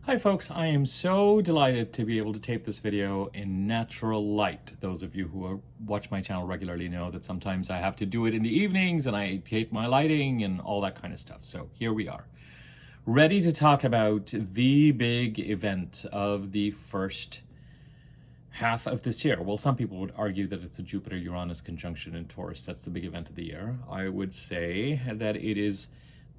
Hi folks, I am so delighted to be able to tape this video in natural light. Those of you who watch my channel regularly know that sometimes I have to do it in the evenings and I hate my lighting and all that kind of stuff. So here we are, ready to talk about the big event of the first half of this year. Well, some people would argue that it's a Jupiter-Uranus conjunction in Taurus. That's the big event of the year. I would say that it is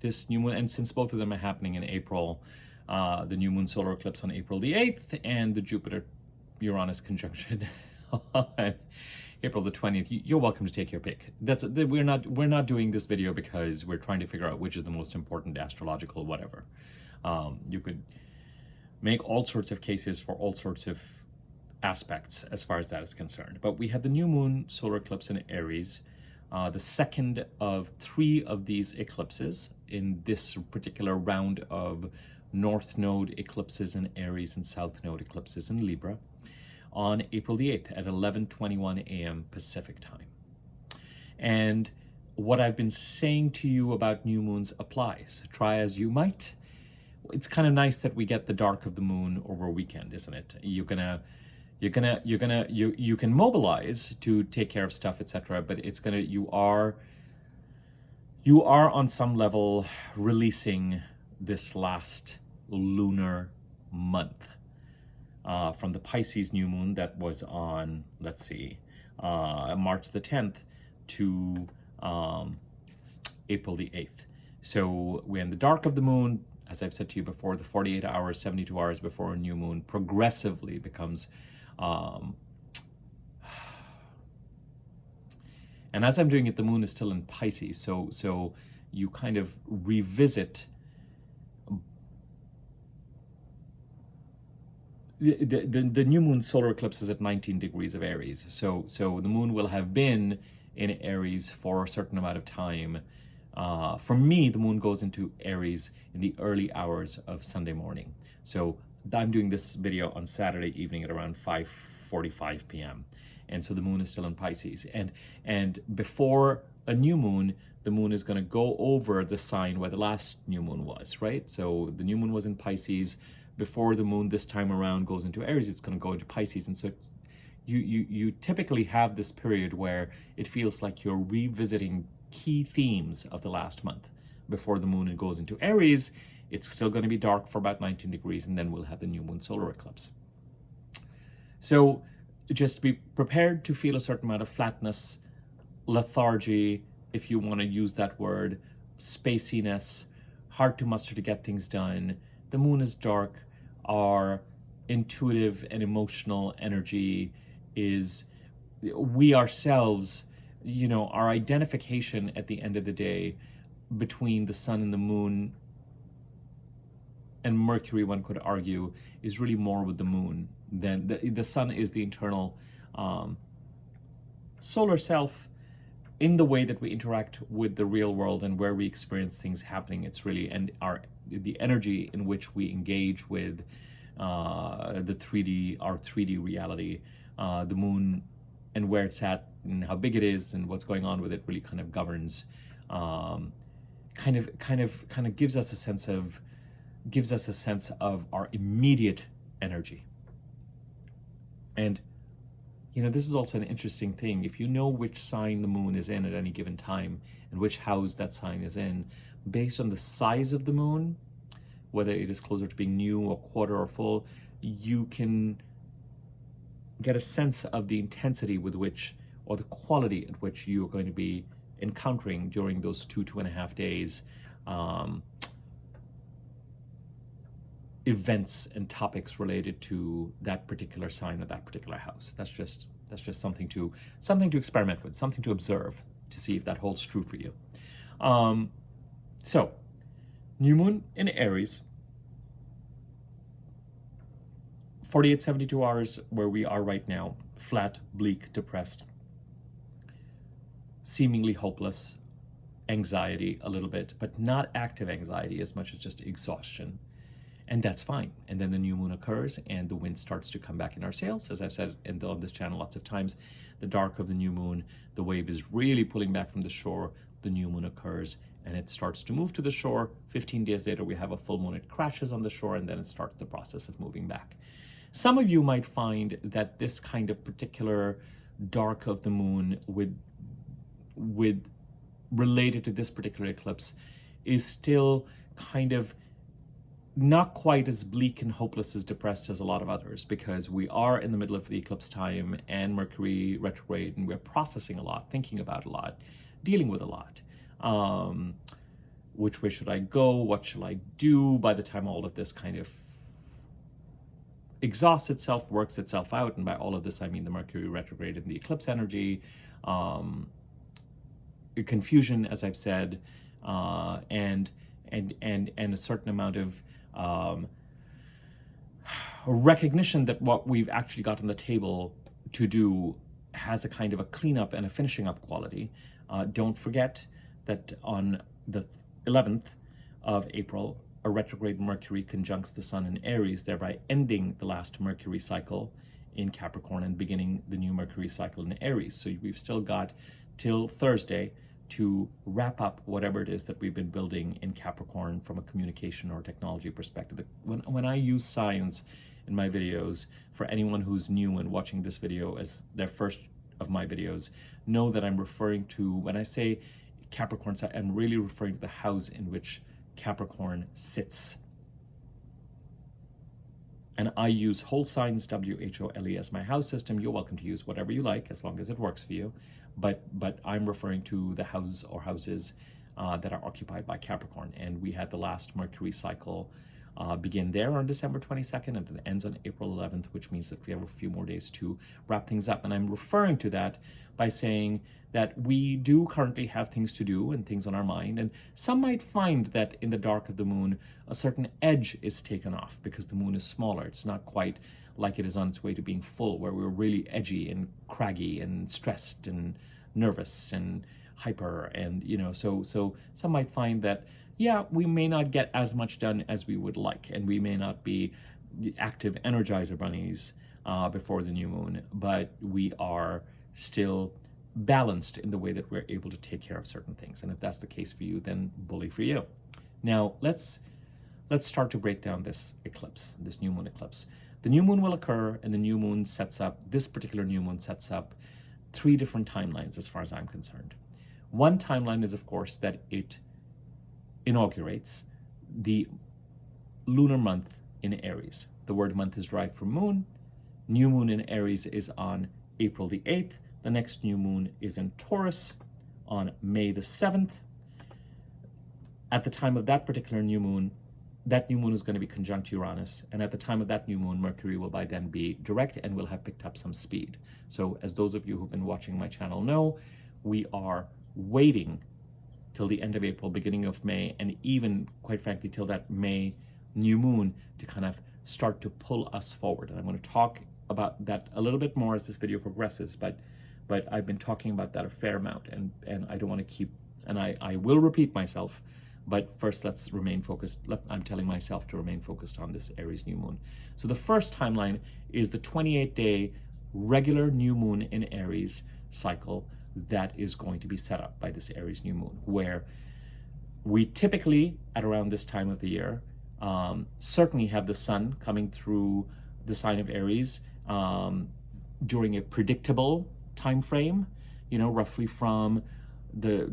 this new moon, and since both of them are happening in April, the new moon solar eclipse on April the 8th and the Jupiter-Uranus conjunction on April the 20th. You're welcome to take your pick. We're not doing this video because we're trying to figure out which is the most important astrological whatever. You could make all sorts of cases for all sorts of aspects as far as that is concerned. But we have the new moon solar eclipse in Aries, the second of 3 of these eclipses in this particular round of North Node eclipses in Aries and South Node eclipses in Libra on April the 8th at 11:21 a.m. Pacific time. And what I've been saying to you about new moons applies. Try as you might. It's kind of nice that we get the dark of the moon over a weekend, isn't it? You can mobilize to take care of stuff, etc., but you are on some level releasing this last lunar month from the Pisces new moon that was on, let's see, March the 10th to April the 8th. So we're in the dark of the moon, as I've said to you before, the 48 hours, 72 hours before a new moon progressively becomes and as I'm doing it, the moon is still in Pisces, so you kind of revisit the new moon solar eclipse is at 19 degrees of Aries, so the moon will have been in Aries for a certain amount of time. For me, the moon goes into Aries in the early hours of Sunday morning. So I'm doing this video on Saturday evening at around 5:45 p.m. And so the moon is still in Pisces. And before a new moon, the moon is going to go over the sign where the last new moon was, right? So the new moon was in Pisces. Before the moon this time around goes into Aries, it's going to go into Pisces. And so you typically have this period where it feels like you're revisiting key themes of the last month. Before the moon goes into Aries, it's still going to be dark for about 19 degrees, and then we'll have the new moon solar eclipse. So just be prepared to feel a certain amount of flatness, lethargy, if you want to use that word, spaciness, hard to muster to get things done. The moon is dark. Our intuitive and emotional energy is, we ourselves, our identification at the end of the day between the sun and the moon and Mercury, one could argue, is really more with the moon than the sun is the internal solar self in the way that we interact with the real world and where we experience things happening. It's really, and the energy in which we engage with our 3D reality, the moon and where it's at and how big it is and what's going on with it really kind of governs, kind of gives us a sense of our immediate energy. And this is also an interesting thing. If you know which sign the moon is in at any given time and which house that sign is in, based on the size of the moon, whether it is closer to being new or quarter or full, you can get a sense of the intensity with which, or the quality at which you are going to be encountering during those 2.5 days, events and topics related to that particular sign or that particular house. That's just something to experiment with, something to observe to see if that holds true for you. So, new moon in Aries, 48, 72 hours where we are right now, flat, bleak, depressed, seemingly hopeless, anxiety a little bit, but not active anxiety as much as just exhaustion. And that's fine. And then the new moon occurs and the wind starts to come back in our sails. As I've said on this channel lots of times, the dark of the new moon, the wave is really pulling back from the shore. The new moon occurs and it starts to move to the shore. 15 days later, we have a full moon. It crashes on the shore, and then it starts the process of moving back. Some of you might find that this kind of particular dark of the moon with related to this particular eclipse is still kind of not quite as bleak and hopeless as depressed as a lot of others, because we are in the middle of the eclipse time and Mercury retrograde, and we're processing a lot, thinking about a lot, dealing with a lot. Which way should I go? What shall I do? By the time all of this kind of exhausts itself, works itself out, and by all of this I mean the Mercury retrograde and the eclipse energy, confusion, as I've said, and a certain amount of recognition that what we've actually got on the table to do has a kind of a cleanup and a finishing up quality. Don't forget that on the 11th of April, a retrograde Mercury conjuncts the Sun in Aries, thereby ending the last Mercury cycle in Capricorn and beginning the new Mercury cycle in Aries. So we've still got till Thursday to wrap up whatever it is that we've been building in Capricorn from a communication or technology perspective. When I use signs in my videos, for anyone who's new and watching this video as their first of my videos, know that I'm referring to, when I say Capricorn, I'm really referring to the house in which Capricorn sits. And I use whole signs, WHOLE, as my house system. You're welcome to use whatever you like, as long as it works for you. But I'm referring to the house or houses that are occupied by Capricorn. And we had the last Mercury cycle begin there on December 22nd, and it ends on April 11th, which means that we have a few more days to wrap things up. And I'm referring to that by saying that we do currently have things to do and things on our mind. And some might find that in the dark of the moon, a certain edge is taken off because the moon is smaller. It's not quite like it is on its way to being full, where we're really edgy and craggy and stressed and nervous and hyper. And, so some might find that, yeah, we may not get as much done as we would like, and we may not be active Energizer bunnies before the new moon, but we are still balanced in the way that we're able to take care of certain things. And if that's the case for you, then bully for you. Now, let's start to break down this eclipse, this new moon eclipse. The new moon will occur, and the new moon this particular new moon sets up 3 different timelines as far as I'm concerned. One timeline is, of course, that it inaugurates the lunar month in Aries. The word month is derived from moon. New moon in Aries is on April the 8th. The next new moon is in Taurus on May the 7th. At the time of that particular new moon, that new moon is going to be conjunct Uranus, and at the time of that new moon, Mercury will by then be direct and will have picked up some speed. So as those of you who've been watching my channel know, we are waiting till the end of April, beginning of May, and even, quite frankly, till that May new moon to kind of start to pull us forward. And I'm going to talk about that a little bit more as this video progresses, but I've been talking about that a fair amount, and I don't want to keep, and I will repeat myself, but first let's remain focused. I'm telling myself to remain focused on this Aries new moon. So the first timeline is the 28-day regular new moon in Aries cycle that is going to be set up by this Aries new moon, where we typically, at around this time of the year, certainly have the sun coming through the sign of Aries during a predictable time frame, roughly from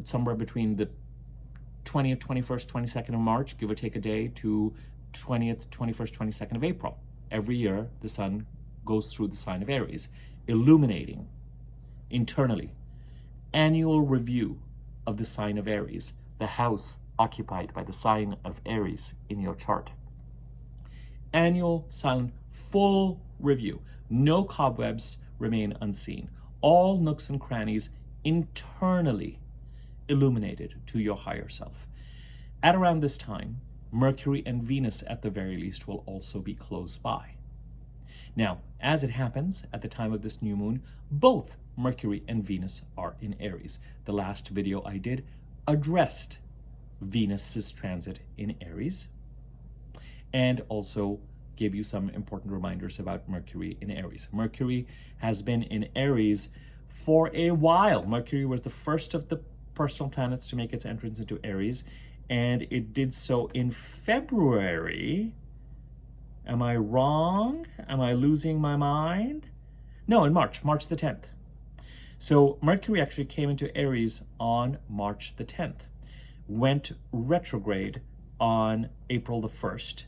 somewhere between the 20th, 21st, 22nd of March, give or take a day, to 20th, 21st, 22nd of April. Every year, the sun goes through the sign of Aries, illuminating internally. Annual review of the sign of Aries, the house occupied by the sign of Aries in your chart. Annual silent full review. No cobwebs remain unseen. All nooks and crannies internally illuminated to your higher self. At around this time, Mercury and Venus, at the very least, will also be close by. Now, as it happens, at the time of this new moon, both Mercury and Venus are in Aries. The last video I did addressed Venus's transit in Aries, and also gave you some important reminders about Mercury in Aries. Mercury has been in Aries for a while. Mercury was the first of the personal planets to make its entrance into Aries, and it did so in February. Am I wrong? Am I losing my mind? No, in March the 10th. So Mercury actually came into Aries on March the 10th, went retrograde on April the 1st.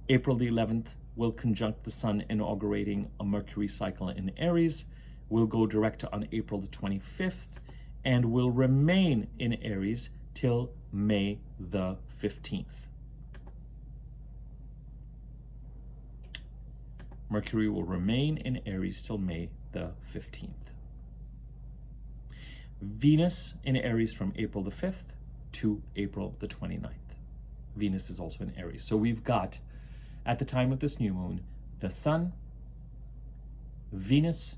April the 11th will conjunct the Sun, inaugurating a Mercury cycle in Aries, will go direct on April the 25th, and will remain in Aries till May the 15th. Mercury will remain in Aries till May the 15th. Venus in Aries from April the 5th to April the 29th. Venus is also in Aries. So we've got, at the time of this new moon, the Sun, Venus,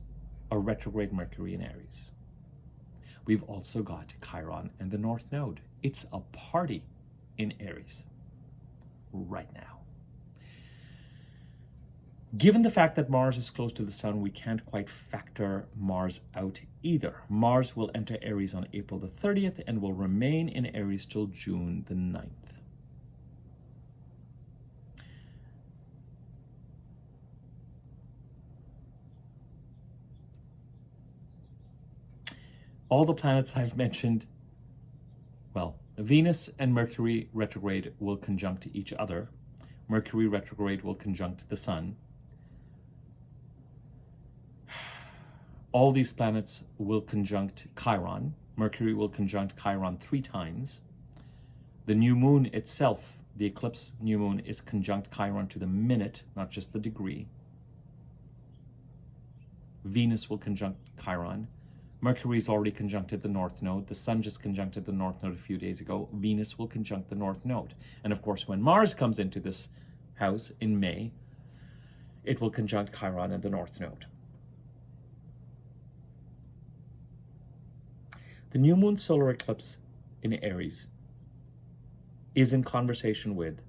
a retrograde Mercury in Aries. We've also got Chiron and the North Node. It's a party in Aries right now. Given the fact that Mars is close to the Sun, we can't quite factor Mars out either. Mars will enter Aries on April the 30th and will remain in Aries till June the 9th. All the planets I've mentioned, well, Venus and Mercury retrograde will conjunct each other. Mercury retrograde will conjunct the Sun. All these planets will conjunct Chiron. Mercury will conjunct Chiron 3 times. The new moon itself, the eclipse new moon, is conjunct Chiron to the minute, not just the degree. Venus will conjunct Chiron. Mercury is already conjuncted the North Node. The Sun just conjuncted the North Node a few days ago. Venus will conjunct the North Node. And of course, when Mars comes into this house in May, it will conjunct Chiron and the North Node. The new moon solar eclipse in Aries is in conversation with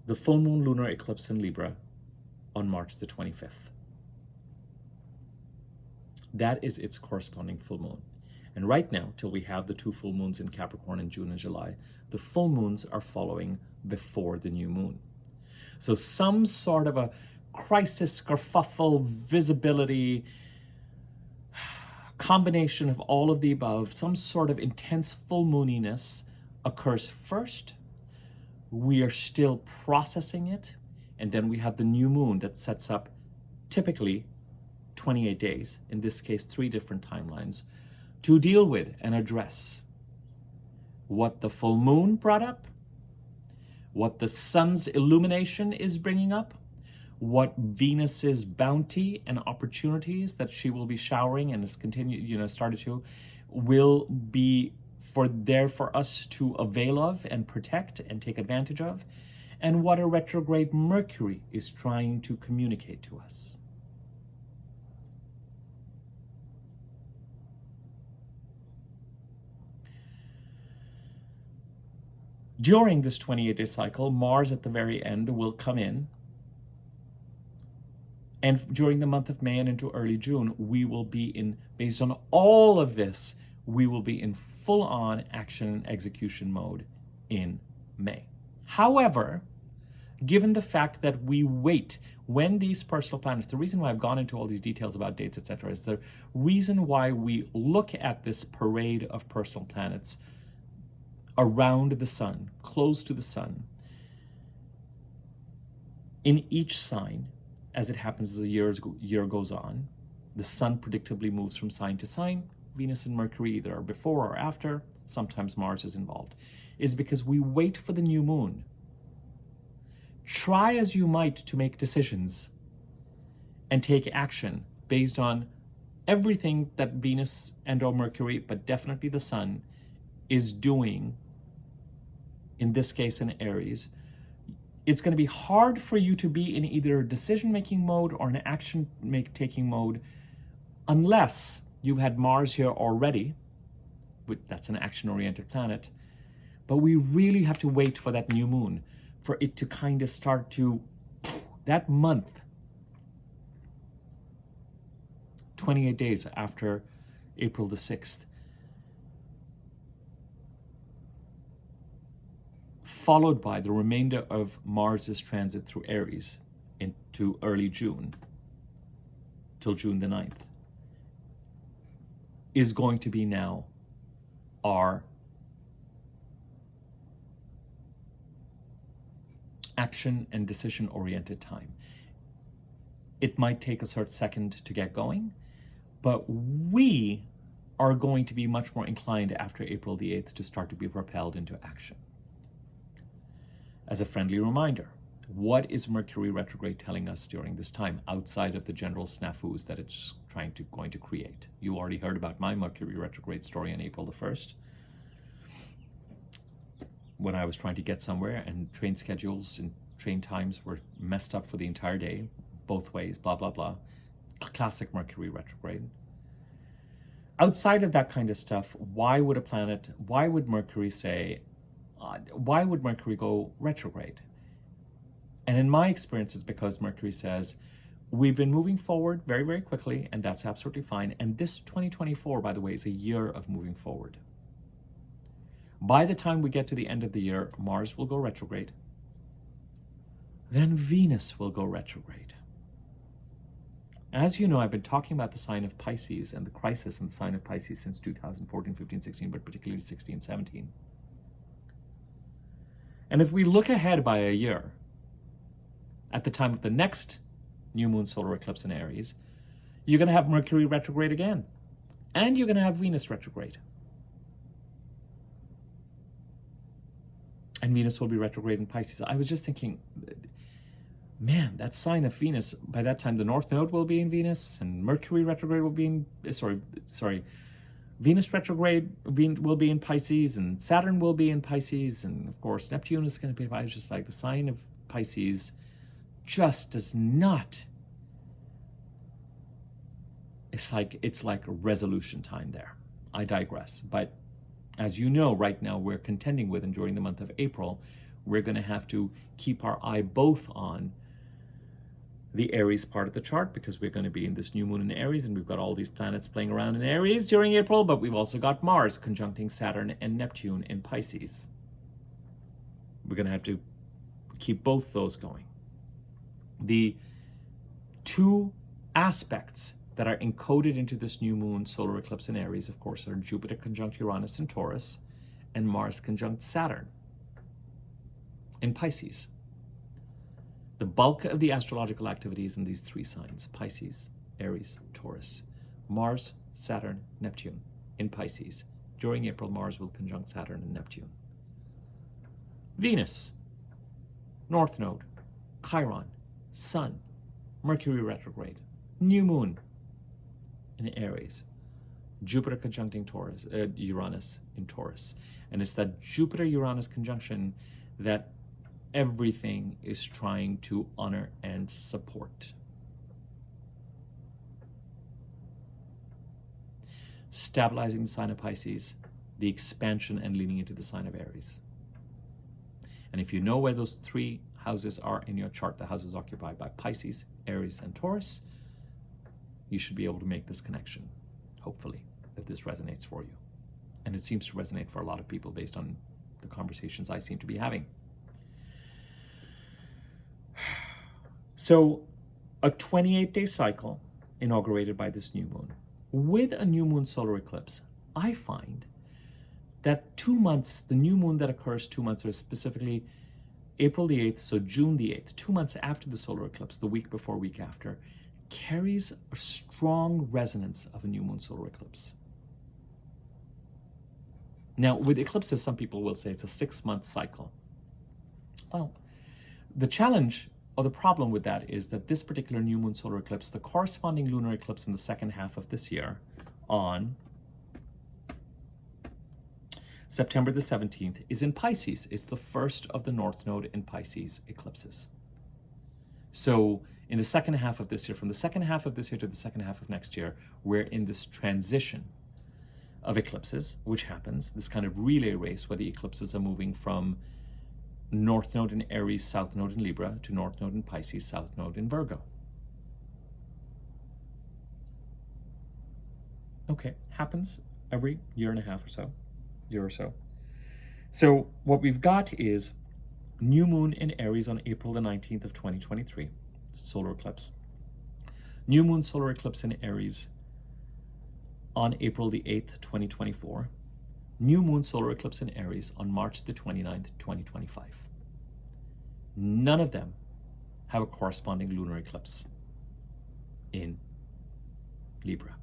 the full moon lunar eclipse in Libra on March the 25th. That is its corresponding full moon. And right now, till we have the 2 full moons in Capricorn in June and July, the full moons are following before the new moon. So some sort of a crisis, kerfuffle, visibility, combination of all of the above, some sort of intense full mooniness occurs first. We are still processing it. And then we have the new moon that sets up typically 28 days, in this case 3 different timelines, to deal with and address what the full moon brought up, what the Sun's illumination is bringing up, what Venus's bounty and opportunities that she will be showering and has continued, started to, will be there for us to avail of and protect and take advantage of, and what a retrograde Mercury is trying to communicate to us. During this 28-day cycle, Mars at the very end will come in. And during the month of May and into early June, we will be in, based on all of this, we will be in full-on action and execution mode in May. However, given the fact that we wait when these personal planets, the reason why I've gone into all these details about dates, etc., is the reason why we look at this parade of personal planets around the Sun, close to the Sun, in each sign, as it happens as the year goes on. The Sun predictably moves from sign to sign. Venus and Mercury either are before or after. Sometimes Mars is involved. Is because we wait for the new moon. Try as you might to make decisions and take action based on everything that Venus and or Mercury, but definitely the Sun, is doing, in this case in Aries. It's going to be hard for you to be in either a decision-making mode or an action-taking mode unless you've had Mars here already. That's an action-oriented planet. But we really have to wait for that new moon, for it to kind of start to, that month, 28 days after April the 6th, followed by the remainder of Mars's transit through Aries into early June, till June the 9th, is going to be now our action and decision-oriented time. It might take a certain second to get going, but we are going to be much more inclined after April the 8th to start to be propelled into action. As a friendly reminder, what is Mercury retrograde telling us during this time outside of the general snafus that it's going to create? You already heard about my Mercury retrograde story on April the 1st, when I was trying to get somewhere and train schedules and train times were messed up for the entire day, both ways, blah, blah, blah. Classic Mercury retrograde. Outside of that kind of stuff, why would Mercury go retrograde? And in my experience, it's because Mercury says, we've been moving forward very, very quickly, and that's absolutely fine. And this 2024, by the way, is a year of moving forward. By the time we get to the end of the year, Mars will go retrograde. Then Venus will go retrograde. As you know, I've been talking about the sign of Pisces and the crisis in the sign of Pisces since 2014, 15, 16, but particularly 16, 17. And if we look ahead by a year, at the time of the next new moon solar eclipse in Aries, you're going to have Mercury retrograde again. And you're going to have Venus retrograde. And Venus will be retrograde in Pisces. I was just thinking, man, that sign of Venus, by that time the North Node will be in Venus, and Mercury retrograde will be in, Venus retrograde will be in Pisces, and Saturn will be in Pisces, and of course Neptune is going to be. I was just like, the sign of Pisces just does not. It's like resolution time there. I digress. But as you know, right now we're contending with, and during the month of April, we're going to have to keep our eye both on the Aries part of the chart, because we're going to be in this new moon in Aries, and we've got all these planets playing around in Aries during April, but we've also got Mars conjuncting Saturn and Neptune in Pisces. We're going to have to keep both those going. The two aspects that are encoded into this new moon solar eclipse in Aries, of course, are Jupiter conjunct Uranus in Taurus and Mars conjunct Saturn in Pisces. The bulk of the astrological activity is in these three signs: Pisces, Aries, Taurus. Mars, Saturn, Neptune in Pisces. During April, Mars will conjunct Saturn and Neptune. Venus, North Node, Chiron, Sun, Mercury retrograde, new moon in Aries. Jupiter conjuncting Uranus in Taurus. And it's that Jupiter-Uranus conjunction that everything is trying to honor and support. Stabilizing the sign of Pisces, the expansion and leaning into the sign of Aries. And if you know where those three houses are in your chart, the houses occupied by Pisces, Aries, and Taurus, you should be able to make this connection, hopefully, if this resonates for you. And it seems to resonate for a lot of people based on the conversations I seem to be having. So, a 28-day cycle inaugurated by this new moon. With a new moon solar eclipse, I find that 2 months, the new moon that occurs 2 months, or specifically April the 8th, so June the 8th, 2 months after the solar eclipse, the week before, week after, carries a strong resonance of a new moon solar eclipse. Now, with eclipses, some people will say it's a 6-month cycle. Well, the challenge or the problem with that is that this particular new moon solar eclipse, the corresponding lunar eclipse in the second half of this year on September the 17th, is in Pisces. It's the first of the North Node in Pisces eclipses. So in the second half of this year, from the second half of this year to the second half of next year, we're in this transition of eclipses, which happens, this kind of relay race where the eclipses are moving from North Node in Aries, South Node in Libra, to North Node in Pisces, South Node in Virgo. Okay, happens every year and a half or so, year or so. So what we've got is New moon in Aries on April the 19th of 2023, solar eclipse. New moon solar eclipse in Aries on April the 8th, 2024. New moon solar eclipse in Aries on March the 29th, 2025. None of them have a corresponding lunar eclipse in Libra.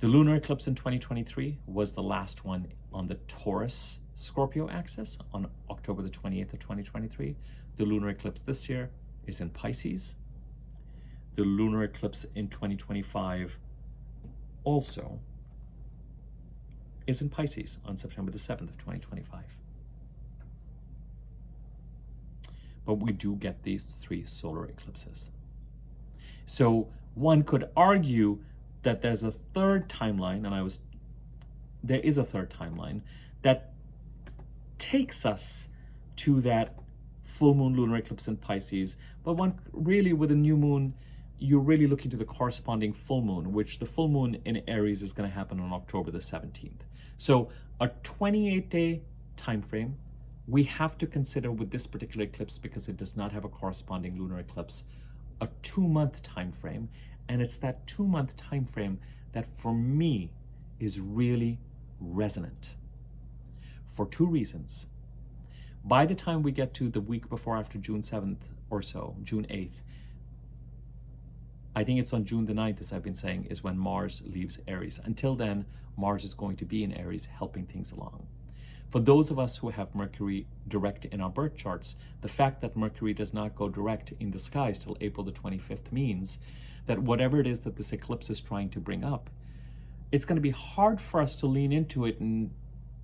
The lunar eclipse in 2023 was the last one on the Taurus Scorpio axis on October the 28th of 2023. The lunar eclipse this year is in Pisces. The lunar eclipse in 2025 also is in Pisces on September the 7th of 2025. But we do get these 3 solar eclipses. So one could argue that there's a third timeline, and there is a third timeline that takes us to that full moon lunar eclipse in Pisces. But one really, with a new moon, you're really looking to the corresponding full moon, which the full moon in Aries is going to happen on October the 17th. So a 28-day time frame we have to consider with this particular eclipse, because it does not have a corresponding lunar eclipse, a 2-month time frame. And it's that 2-month time frame that for me is really resonant for 2 reasons. By the time we get to the week before after June 7th or so, June 8th, I think it's on June the 9th, as I've been saying, is when Mars leaves Aries. Until then, Mars is going to be in Aries, helping things along. For those of us who have Mercury direct in our birth charts, the fact that Mercury does not go direct in the skies till April the 25th means that whatever it is that this eclipse is trying to bring up, it's going to be hard for us to lean into it and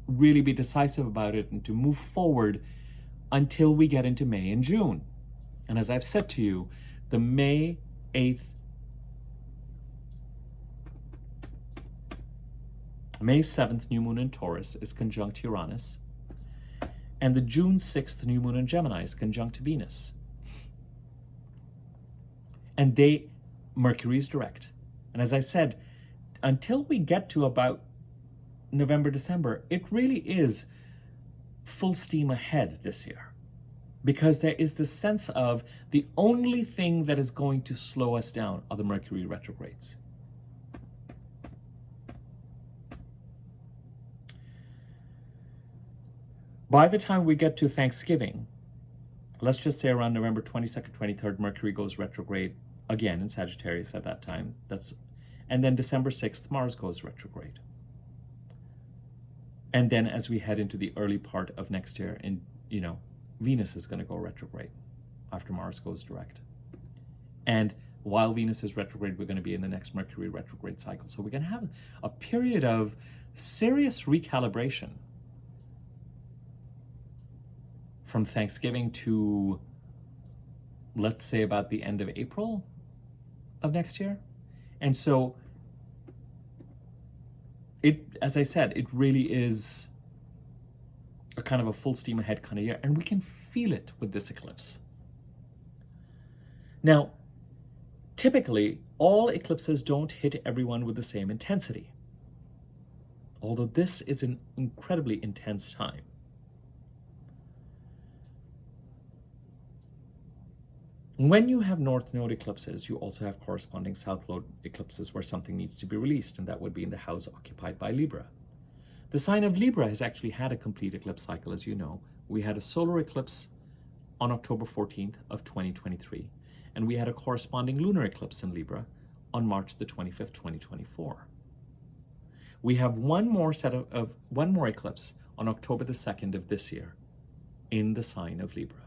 really be decisive about it and to move forward until we get into May and June. And as I've said to you, the May 8th, May 7th new moon in Taurus is conjunct Uranus, and the June 6th new moon in Gemini is conjunct Venus. And Mercury is direct. And as I said, until we get to about November, December, it really is full steam ahead this year, because there is this sense of the only thing that is going to slow us down are the Mercury retrogrades. By the time we get to Thanksgiving, let's just say around November 22nd, 23rd, Mercury goes retrograde again in Sagittarius at that time. And then December 6th, Mars goes retrograde. And then as we head into the early part of next year, and Venus is going to go retrograde after Mars goes direct. And while Venus is retrograde, we're going to be in the next Mercury retrograde cycle. So we're going to have a period of serious recalibration from Thanksgiving to, let's say, about the end of April of next year. And so as I said, it really is a kind of a full steam ahead kind of year, and we can feel it with this eclipse. Now, typically, all eclipses don't hit everyone with the same intensity, although this is an incredibly intense time. When you have North Node eclipses, you also have corresponding South Node eclipses where something needs to be released, and that would be in the house occupied by Libra. The sign of Libra has actually had a complete eclipse cycle, as you know. We had a solar eclipse on October 14th of 2023, and we had a corresponding lunar eclipse in Libra on March the 25th, 2024. We have one more eclipse on October the 2nd of this year in the sign of Libra.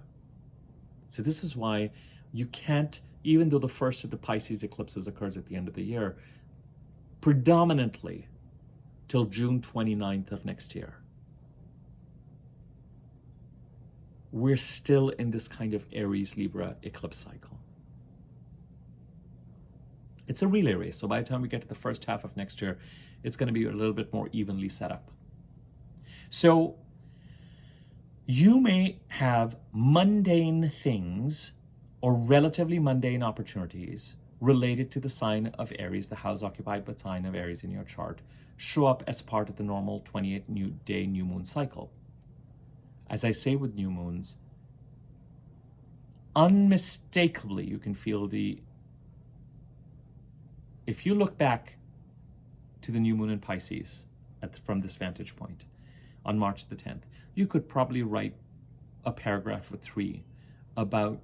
So this is why you can't, even though the first of the Pisces eclipses occurs at the end of the year, predominantly till June 29th of next year, we're still in this kind of Aries-Libra eclipse cycle. It's a relay race, so by the time we get to the first half of next year, it's going to be a little bit more evenly set up. So you may have mundane things or relatively mundane opportunities related to the sign of Aries, the house occupied by sign of Aries in your chart, show up as part of the normal 28-day new moon cycle. As I say with new moons, unmistakably you can feel if you look back to the new moon in Pisces from this vantage point on March the 10th, you could probably write a paragraph or three about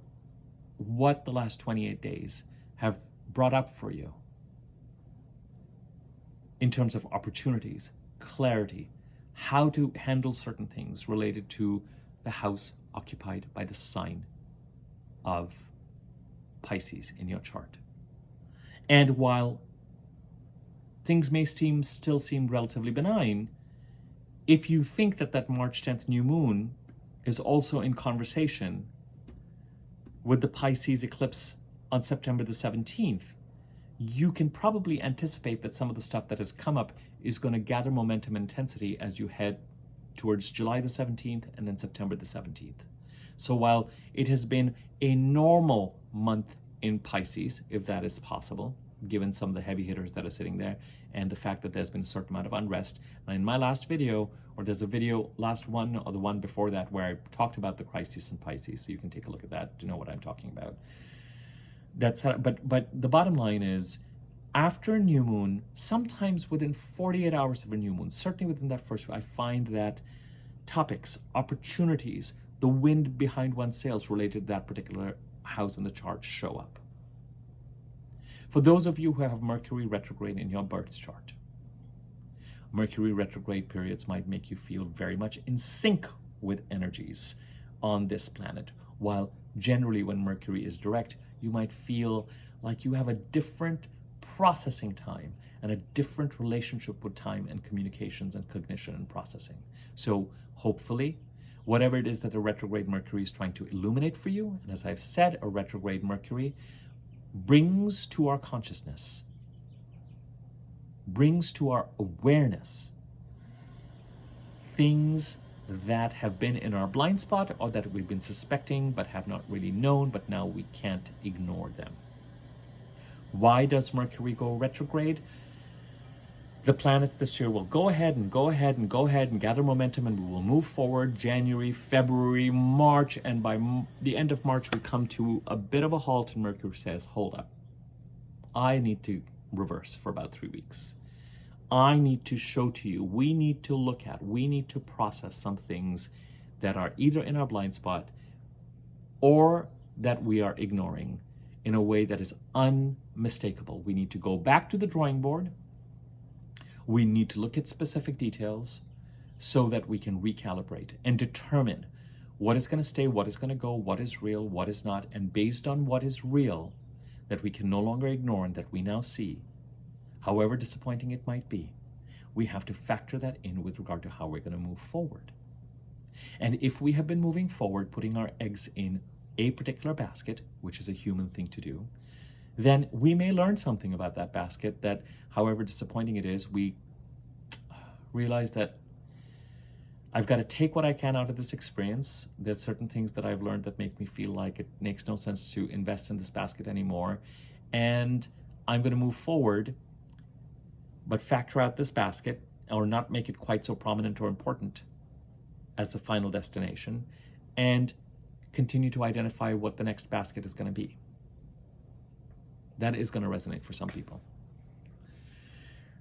what the last 28 days have brought up for you in terms of opportunities, clarity, how to handle certain things related to the house occupied by the sign of Pisces in your chart. And while things may still seem relatively benign, if you think that March 10th new moon is also in conversation with the Pisces eclipse on September the 17th, you can probably anticipate that some of the stuff that has come up is going to gather momentum and intensity as you head towards July the 17th and then September the 17th. So while it has been a normal month in Pisces, if that is possible, given some of the heavy hitters that are sitting there and the fact that there's been a certain amount of unrest. And in my last video, or there's a video, last one or the one before that, where I talked about the crisis in Pisces, so you can take a look at that to know what I'm talking about. But the bottom line is, after a new moon, sometimes within 48 hours of a new moon, certainly within that first week, I find that topics, opportunities, the wind behind one's sails related to that particular house in the chart show up. For those of you who have Mercury retrograde in your birth chart, Mercury retrograde periods might make you feel very much in sync with energies on this planet, while generally when Mercury is direct, you might feel like you have a different processing time and a different relationship with time and communications and cognition and processing. So hopefully, whatever it is that a retrograde Mercury is trying to illuminate for you, and as I've said, a retrograde Mercury brings to our consciousness, brings to our awareness things that have been in our blind spot or that we've been suspecting but have not really known, but now we can't ignore them. Why does Mercury go retrograde? The planets this year will go ahead and gather momentum, and we will move forward January, February, March, and by the end of March we come to a bit of a halt and Mercury says, hold up, I need to reverse for about 3 weeks. I need to show to you, we need to look at, we need to process some things that are either in our blind spot or that we are ignoring in a way that is unmistakable. We need to go back to the drawing board. We need to look at specific details so that we can recalibrate and determine what is going to stay, what is going to go, what is real, what is not, and based on what is real that we can no longer ignore and that we now see, however disappointing it might be, we have to factor that in with regard to how we're going to move forward. And if we have been moving forward, putting our eggs in a particular basket, which is a human thing to do, then we may learn something about that basket that, however disappointing it is, we realize that I've got to take what I can out of this experience. There's certain things that I've learned that make me feel like it makes no sense to invest in this basket anymore. And I'm going to move forward, but factor out this basket or not make it quite so prominent or important as the final destination, and continue to identify what the next basket is going to be. That is going to resonate for some people.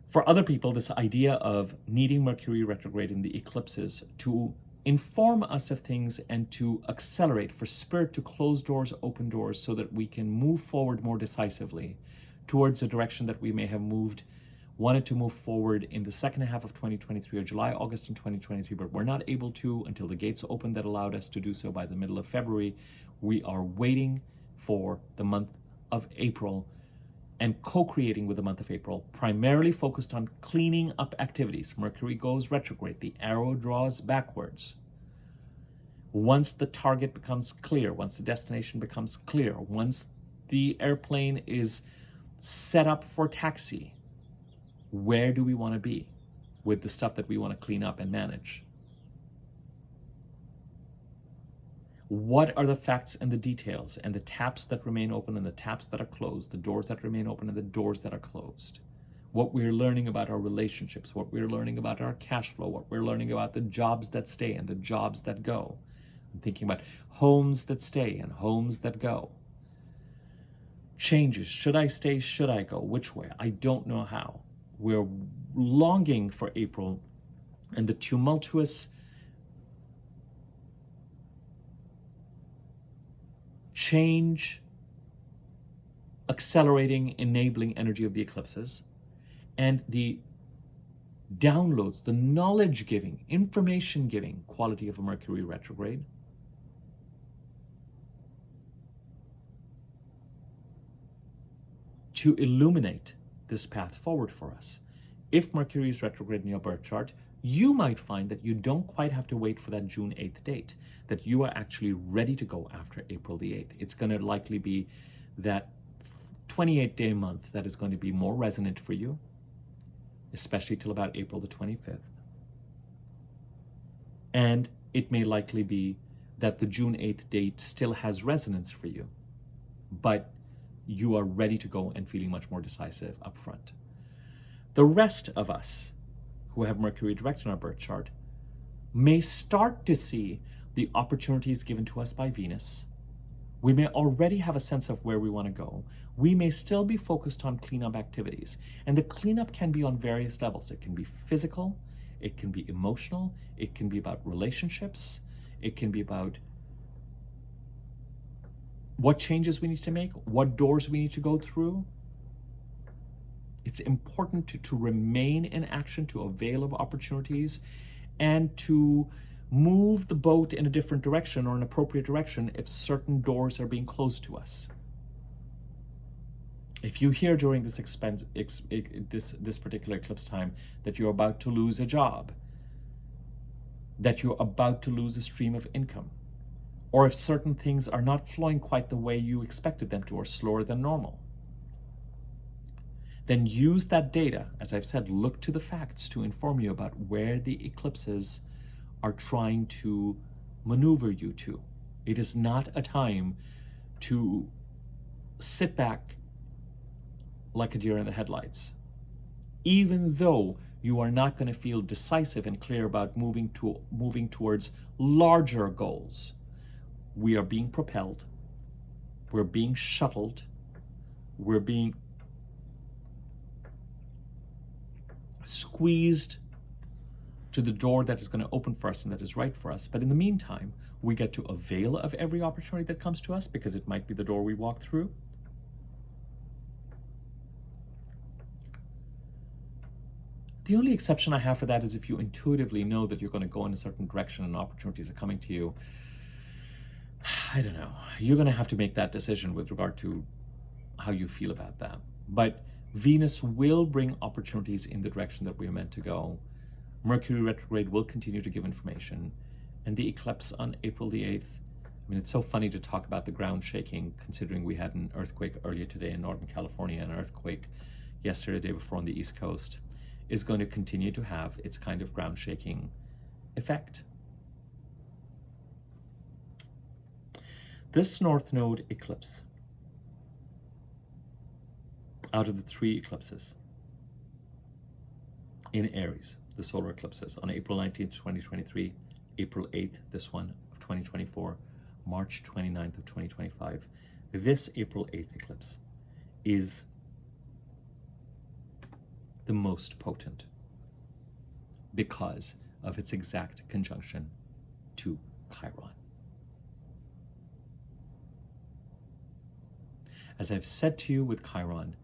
For other people, this idea of needing Mercury retrograde in the eclipses to inform us of things and to accelerate, for spirit to close doors, open doors, so that we can move forward more decisively towards a direction that we may have wanted to move forward in the second half of 2023 or July, August in 2023, but we're not able to until the gates open that allowed us to do so by the middle of February. We are waiting for the month of April and co-creating with the month of April, primarily focused on cleaning up activities. Mercury goes retrograde, the arrow draws backwards. Once the target becomes clear, once the destination becomes clear, once the airplane is set up for taxi, where do we want to be with the stuff that we want to clean up and manage? What are the facts and the details and the taps that remain open and the taps that are closed, the doors that remain open and the doors that are closed? what we're learning about our relationships, what we're learning about our cash flow, what we're learning about the jobs that stay and the jobs that go. I'm thinking about homes that stay and homes that go. Changes. Should I stay? Should I go? Which way? I don't know how. We're longing for April and the tumultuous change, accelerating, enabling energy of the eclipses, and the downloads, the knowledge-giving, information-giving quality of a Mercury retrograde. To illuminate this path forward for us. If Mercury is retrograde in your birth chart, you might find that you don't quite have to wait for that June 8th date, that you are actually ready to go after April the 8th. It's going to likely be that 28-day month that is going to be more resonant for you, especially till about April the 25th. And it may likely be that the June 8th date still has resonance for you, but you are ready to go and feeling much more decisive up front. The rest of us who have Mercury direct in our birth chart may start to see the opportunities given to us by Venus. We may already have a sense of where we want to go. We may still be focused on cleanup activities. And the cleanup can be on various levels. It can be physical, it can be emotional, it can be about relationships, it can be about what changes we need to make, what doors we need to go through. It's important to remain in action, to avail of opportunities, and to move the boat in a different direction or an appropriate direction if certain doors are being closed to us. If you hear during this particular eclipse time that you're about to lose a job, that you're about to lose a stream of income, or if certain things are not flowing quite the way you expected them to or slower than normal, then use that data. As I've said, look to the facts to inform you about where the eclipses are trying to maneuver you to. It is not a time to sit back like a deer in the headlights. Even though you are not going to feel decisive and clear about moving towards larger goals, we are being propelled, we're being shuttled, we're being squeezed to the door that is going to open for us and that is right for us. But in the meantime, we get to avail of every opportunity that comes to us because it might be the door we walk through. The only exception I have for that is if you intuitively know that you're going to go in a certain direction and opportunities are coming to you. I don't know. You're going to have to make that decision with regard to how you feel about that. But Venus will bring opportunities in the direction that we are meant to go. Mercury retrograde will continue to give information. And the eclipse on April the 8th, I mean, it's so funny to talk about the ground shaking, considering we had an earthquake earlier today in Northern California and an earthquake yesterday, the day before on the East Coast, is going to continue to have its kind of ground shaking effect. This North Node eclipse, out of the 3 eclipses in Aries, the solar eclipses, on April 19th, 2023, April 8th, this one of 2024, March 29th of 2025, this April 8th eclipse is the most potent because of its exact conjunction to Chiron. As I've said to you with Chiron,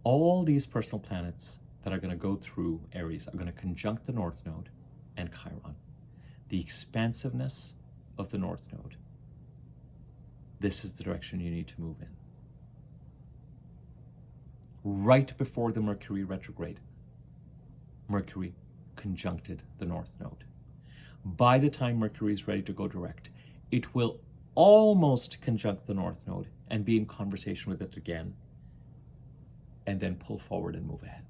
all these personal planets that are going to go through Aries are going to conjunct the North Node and Chiron. The expansiveness of the North Node. This is the direction you need to move in. Right before the Mercury retrograde, Mercury conjuncted the North Node. By the time Mercury is ready to go direct, it will almost conjunct the North Node and be in conversation with it again, and then pull forward and move ahead.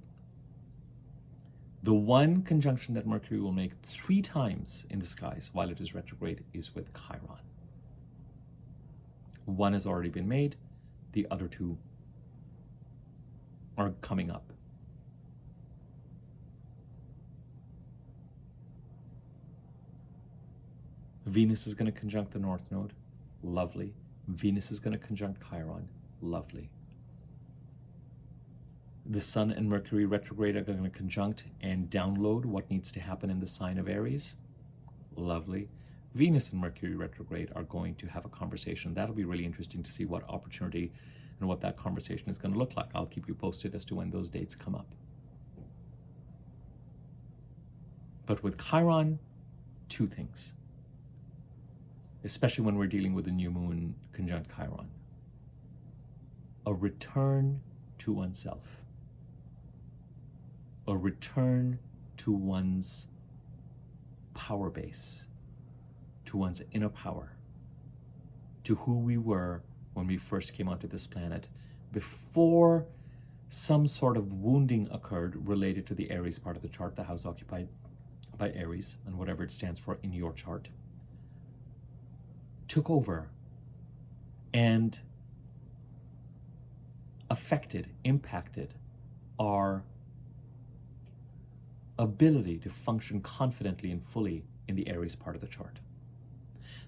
The one conjunction that Mercury will make 3 times in the skies while it is retrograde is with Chiron. One has already been made, the other 2 are coming up. Venus is going to conjunct the North Node. Lovely. Venus is going to conjunct Chiron. Lovely. The Sun and Mercury retrograde are going to conjunct and download what needs to happen in the sign of Aries. Lovely. Venus and Mercury retrograde are going to have a conversation. That'll be really interesting to see what opportunity and what that conversation is going to look like. I'll keep you posted as to when those dates come up. But with Chiron, two things, especially when we're dealing with the new moon conjunct Chiron. A return to oneself. A return to one's power base, to one's inner power, to who we were when we first came onto this planet, before some sort of wounding occurred related to the Aries part of the chart, the house occupied by Aries, and whatever it stands for in your chart, took over and affected, impacted our ability to function confidently and fully in the Aries part of the chart.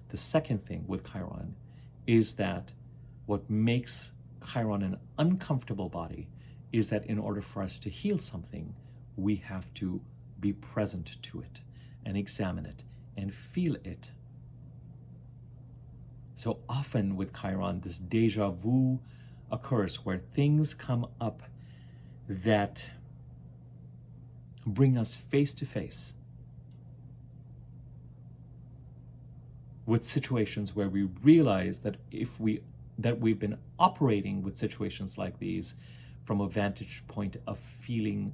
The second thing with Chiron is that what makes Chiron an uncomfortable body is that in order for us to heal something, we have to be present to it and examine it and feel it. So often with Chiron, this deja vu occurs where things come up that bring us face to face with situations where we realize that we've been operating with situations like these from a vantage point of feeling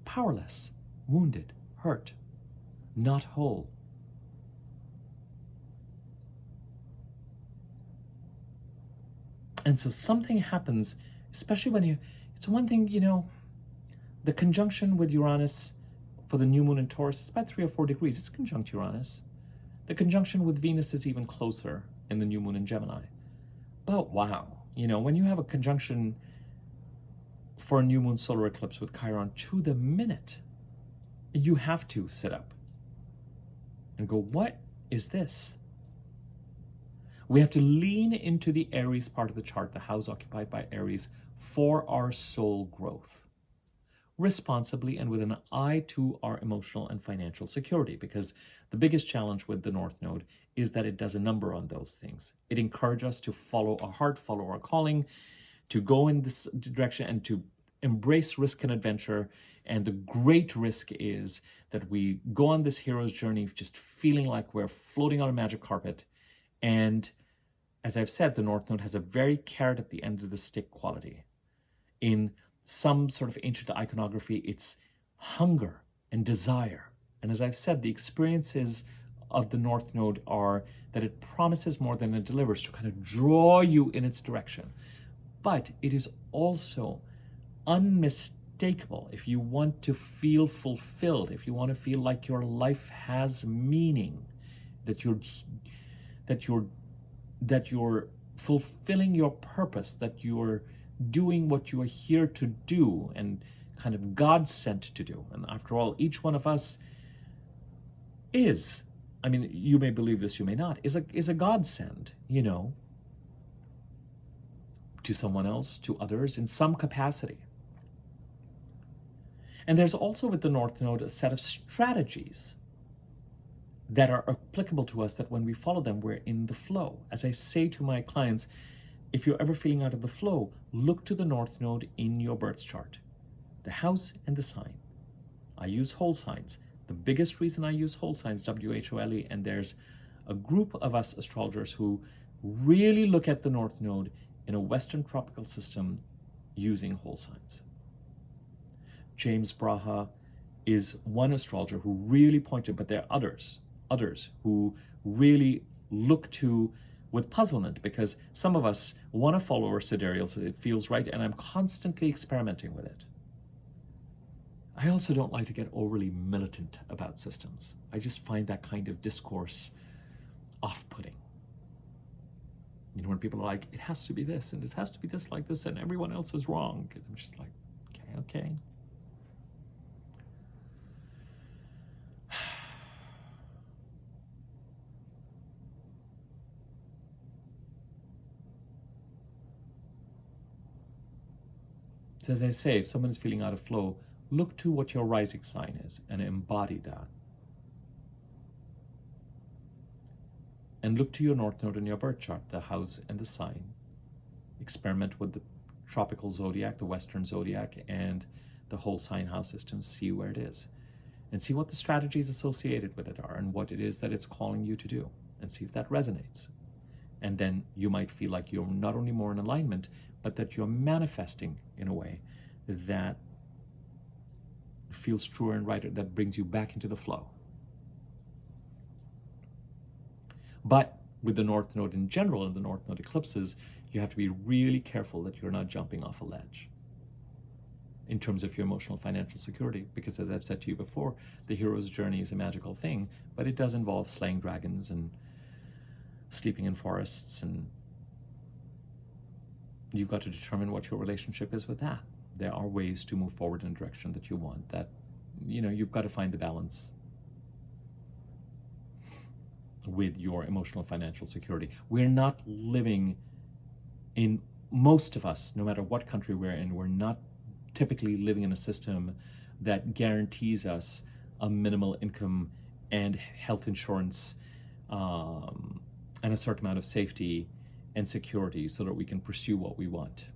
powerless, wounded, hurt, not whole. And so something happens, especially when it's one thing, the conjunction with Uranus for the new moon in Taurus, it's about 3 or 4 degrees. It's conjunct Uranus. The conjunction with Venus is even closer in the new moon in Gemini. But wow, when you have a conjunction for a new moon solar eclipse with Chiron to the minute, you have to sit up and go, what is this? We have to lean into the Aries part of the chart, the house occupied by Aries, for our soul growth, responsibly and with an eye to our emotional and financial security, because the biggest challenge with the North Node is that it does a number on those things. It encourages us to follow our heart, follow our calling, to go in this direction and to embrace risk and adventure. And the great risk is that we go on this hero's journey just feeling like we're floating on a magic carpet. And as I've said, the North Node has a very carrot at the end of the stick quality. In some sort of ancient iconography, it's hunger and desire. And as I've said, the experiences of the North Node are that it promises more than it delivers, to kind of draw you in its direction. But it is also unmistakable if you want to feel fulfilled, if you want to feel like your life has meaning, that you're fulfilling your purpose, that you're doing what you are here to do and kind of God sent to do. And after all, each one of us is, you may believe this, you may not, is a godsend, to someone else, to others in some capacity. And there's also with the North Node a set of strategies that are applicable to us, that when we follow them, we're in the flow. As I say to my clients, if you're ever feeling out of the flow, look to the North Node in your birth chart, the house and the sign. I use whole signs. The biggest reason I use whole signs, WHOLE, and there's a group of us astrologers who really look at the North Node in a Western tropical system using whole signs. James Braha is one astrologer who really pointed, but there are others who really look to with puzzlement, because some of us want to follow our sidereal so it feels right, and I'm constantly experimenting with it. I also don't like to get overly militant about systems. I just find that kind of discourse off-putting. You know, when people are like, it has to be this, and it has to be this like this, and everyone else is wrong. And I'm just like, okay. So as I say, if someone is feeling out of flow, look to what your rising sign is and embody that. And look to your north node in your birth chart, the house and the sign. Experiment with the tropical zodiac, the Western zodiac, and the whole sign house system. See where it is. And see what the strategies associated with it are and what it is that it's calling you to do. And see if that resonates. And then you might feel like you're not only more in alignment, but that you're manifesting in a way that feels truer and righter, that brings you back into the flow. But with the North Node in general and the North Node eclipses, you have to be really careful that you're not jumping off a ledge in terms of your emotional financial security. Because as I've said to you before, the hero's journey is a magical thing, but it does involve slaying dragons and sleeping in forests, and you've got to determine what your relationship is with that. There are ways to move forward in a direction that you want. That, you know, you've got to find the balance with your emotional financial security. We're not living in, most of us, no matter what country we're in, we're not typically living in a system that guarantees us a minimal income and health insurance and a certain amount of safety and security so that we can pursue what we want,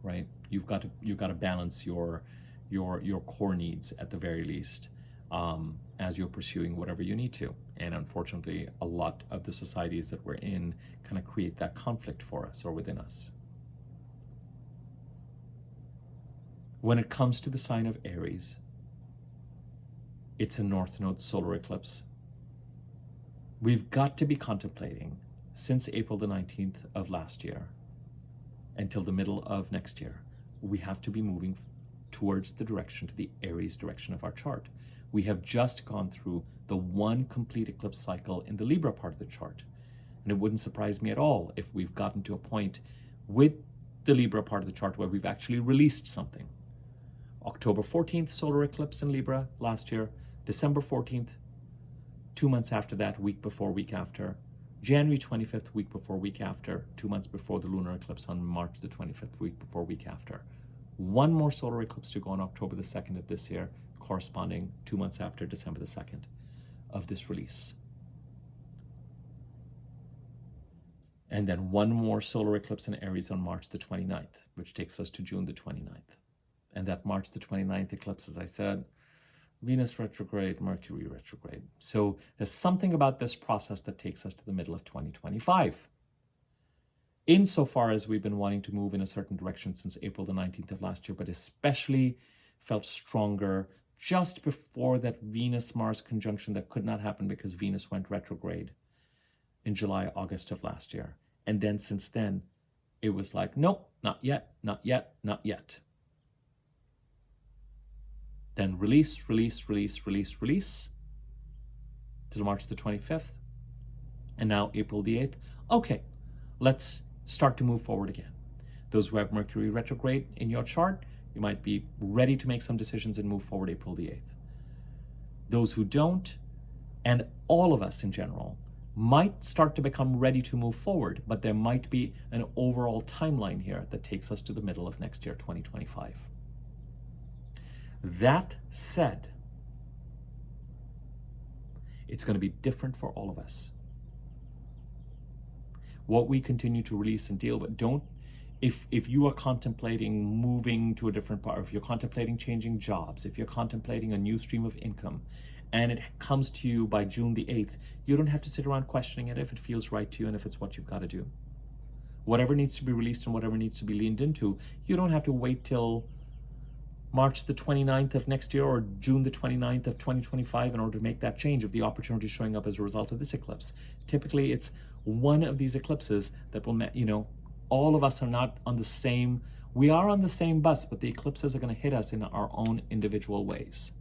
right? You've got to balance your core needs at the very least as you're pursuing whatever you need to. And unfortunately, a lot of the societies that we're in kind of create that conflict for us or within us. When it comes to the sign of Aries, it's a North Node solar eclipse. We've got to be contemplating since April the 19th of last year until the middle of next year, we have to be moving towards the direction, to the Aries direction of our chart. We have just gone through the one complete eclipse cycle in the Libra part of the chart. And it wouldn't surprise me at all if we've gotten to a point with the Libra part of the chart where we've actually released something. October 14th, solar eclipse in Libra last year. December 14th, 2 months after that, week before, week after. January 25th, week before, week after. 2 months before the lunar eclipse on March the 25th, week before, week after. One more solar eclipse to go on October the 2nd of this year, corresponding 2 months after December the 2nd of this release. And then one more solar eclipse in Aries on March the 29th, which takes us to June the 29th. And that March the 29th eclipse, as I said, Venus retrograde, Mercury retrograde. So there's something about this process that takes us to the middle of 2025. Insofar as we've been wanting to move in a certain direction since April the 19th of last year, but especially felt stronger just before that Venus-Mars conjunction that could not happen because Venus went retrograde in July, August of last year. And then since then, it was like, nope, not yet, not yet, not yet. Then release till March the 25th. And now April the 8th. Okay, let's start to move forward again. Those who have Mercury retrograde in your chart, you might be ready to make some decisions and move forward April the 8th. Those who don't, and all of us in general, might start to become ready to move forward, but there might be an overall timeline here that takes us to the middle of next year, 2025. That said, it's going to be different for all of us. What we continue to release and deal with, if you are contemplating moving to a different part, if you're contemplating changing jobs, if you're contemplating a new stream of income, and it comes to you by June the 8th, you don't have to sit around questioning it if it feels right to you and if it's what you've got to do. Whatever needs to be released and whatever needs to be leaned into, you don't have to wait till March the 29th of next year or June the 29th of 2025 in order to make that change if the opportunity is showing up as a result of this eclipse. Typically, it's one of these eclipses that will, all of us are not on the same, we are on the same bus, but the eclipses are going to hit us in our own individual ways.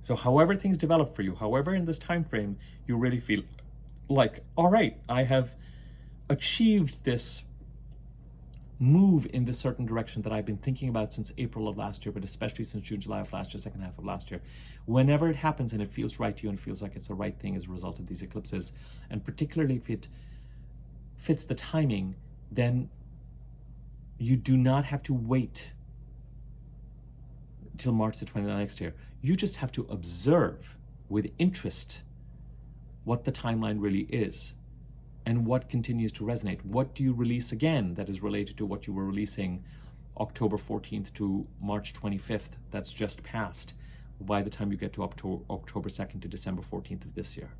So however things develop for you, however in this time frame you really feel like, all right, I have achieved this move in this certain direction that I've been thinking about since April of last year, but especially since June, July of last year, second half of last year. Whenever it happens and it feels right to you and feels like it's the right thing as a result of these eclipses, and particularly if it fits the timing, then you do not have to wait till March the 29th next year. You just have to observe with interest what the timeline really is and what continues to resonate. What do you release again that is related to what you were releasing October 14th to March 25th that's just passed by the time you get to October 2nd to December 14th of this year?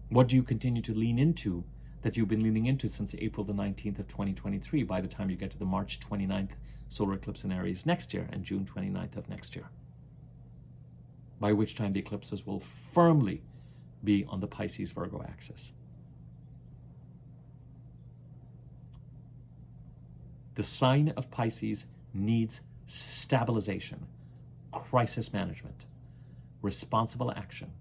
What do you continue to lean into that you've been leaning into since April the 19th of 2023 by the time you get to the March 29th solar eclipse in Aries next year and June 29th of next year? By which time the eclipses will firmly be on the Pisces-Virgo axis. The sign of Pisces needs stabilization, crisis management, responsible action.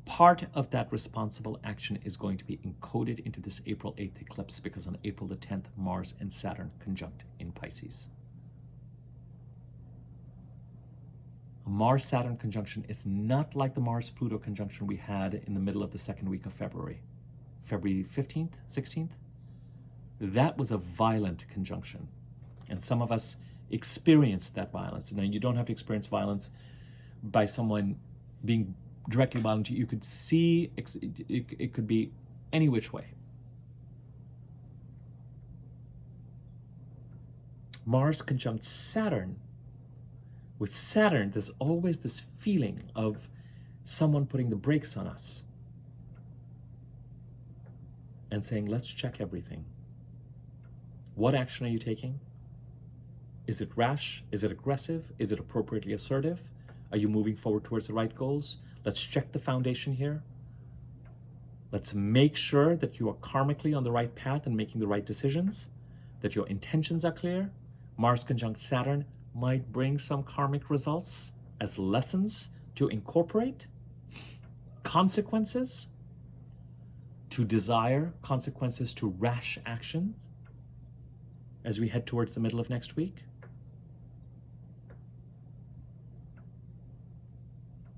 Part of that responsible action is going to be encoded into this April 8th eclipse, because on April the 10th, Mars and Saturn conjunct in Pisces. A Mars-Saturn conjunction is not like the Mars-Pluto conjunction we had in the middle of the second week of February. February 15th, 16th? That was a violent conjunction. And some of us experienced that violence. Now, you don't have to experience violence by someone being directly violent. You could see it could be any which way. Mars conjunct Saturn. With Saturn, there's always this feeling of someone putting the brakes on us and saying, let's check everything. What action are you taking? Is it rash? Is it aggressive? Is it appropriately assertive? Are you moving forward towards the right goals? Let's check the foundation here. Let's make sure that you are karmically on the right path and making the right decisions, that your intentions are clear. Mars conjunct Saturn might bring some karmic results as lessons to incorporate, consequences to desire, consequences to rash actions as we head towards the middle of next week.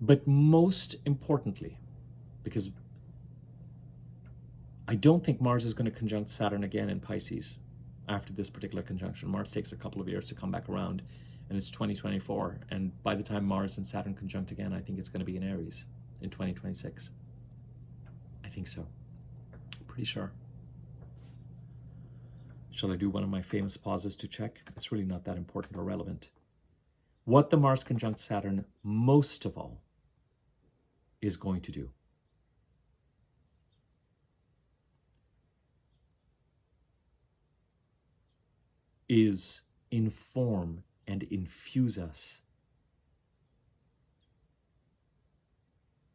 But most importantly, because I don't think Mars is going to conjunct Saturn again in Pisces after this particular conjunction. Mars takes a couple of years to come back around, and it's 2024. And by the time Mars and Saturn conjunct again, I think it's going to be in Aries in 2026. I think so. Pretty sure. Shall I do one of my famous pauses to check? It's really not that important or relevant. What the Mars conjunct Saturn most of all is going to do is inform and infuse us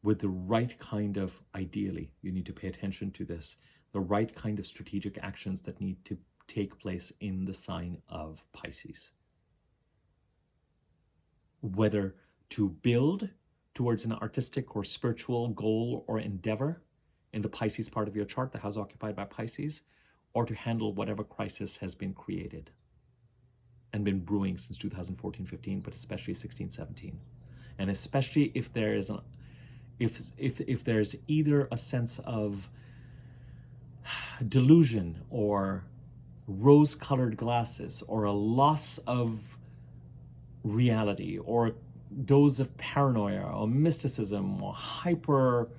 with the right kind of, ideally, you need to pay attention to this, the right kind of strategic actions that need to take place in the sign of Pisces. Whether to build towards an artistic or spiritual goal or endeavor in the Pisces part of your chart, the house occupied by Pisces, or to handle whatever crisis has been created and been brewing since 2014-15, but especially 16-17. And especially if there is if there's either a sense of delusion or rose-colored glasses or a loss of reality or dose of paranoia or mysticism or hyper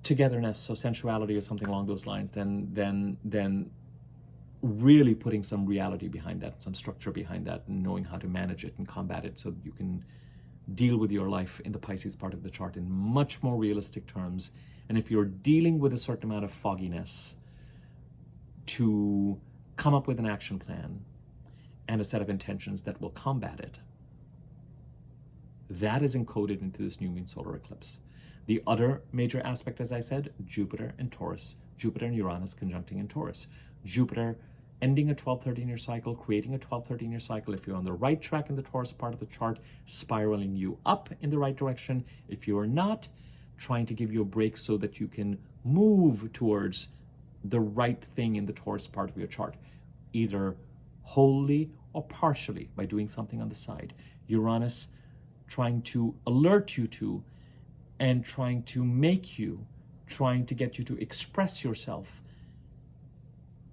togetherness, so sensuality or something along those lines, then really putting some reality behind that, some structure behind that, and knowing how to manage it and combat it so you can deal with your life in the Pisces part of the chart in much more realistic terms. And if you're dealing with a certain amount of fogginess, to come up with an action plan and a set of intentions that will combat it. That is encoded into this new moon solar eclipse. The other major aspect, as I said, Jupiter and Taurus. Jupiter and Uranus conjuncting in Taurus. Jupiter ending a 12-13-year cycle, creating a 12-13-year cycle. If you're on the right track in the Taurus part of the chart, spiraling you up in the right direction. If you are not, trying to give you a break so that you can move towards the right thing in the Taurus part of your chart, either wholly or partially by doing something on the side. Uranus trying to alert you to and trying to make you, trying to get you to express yourself,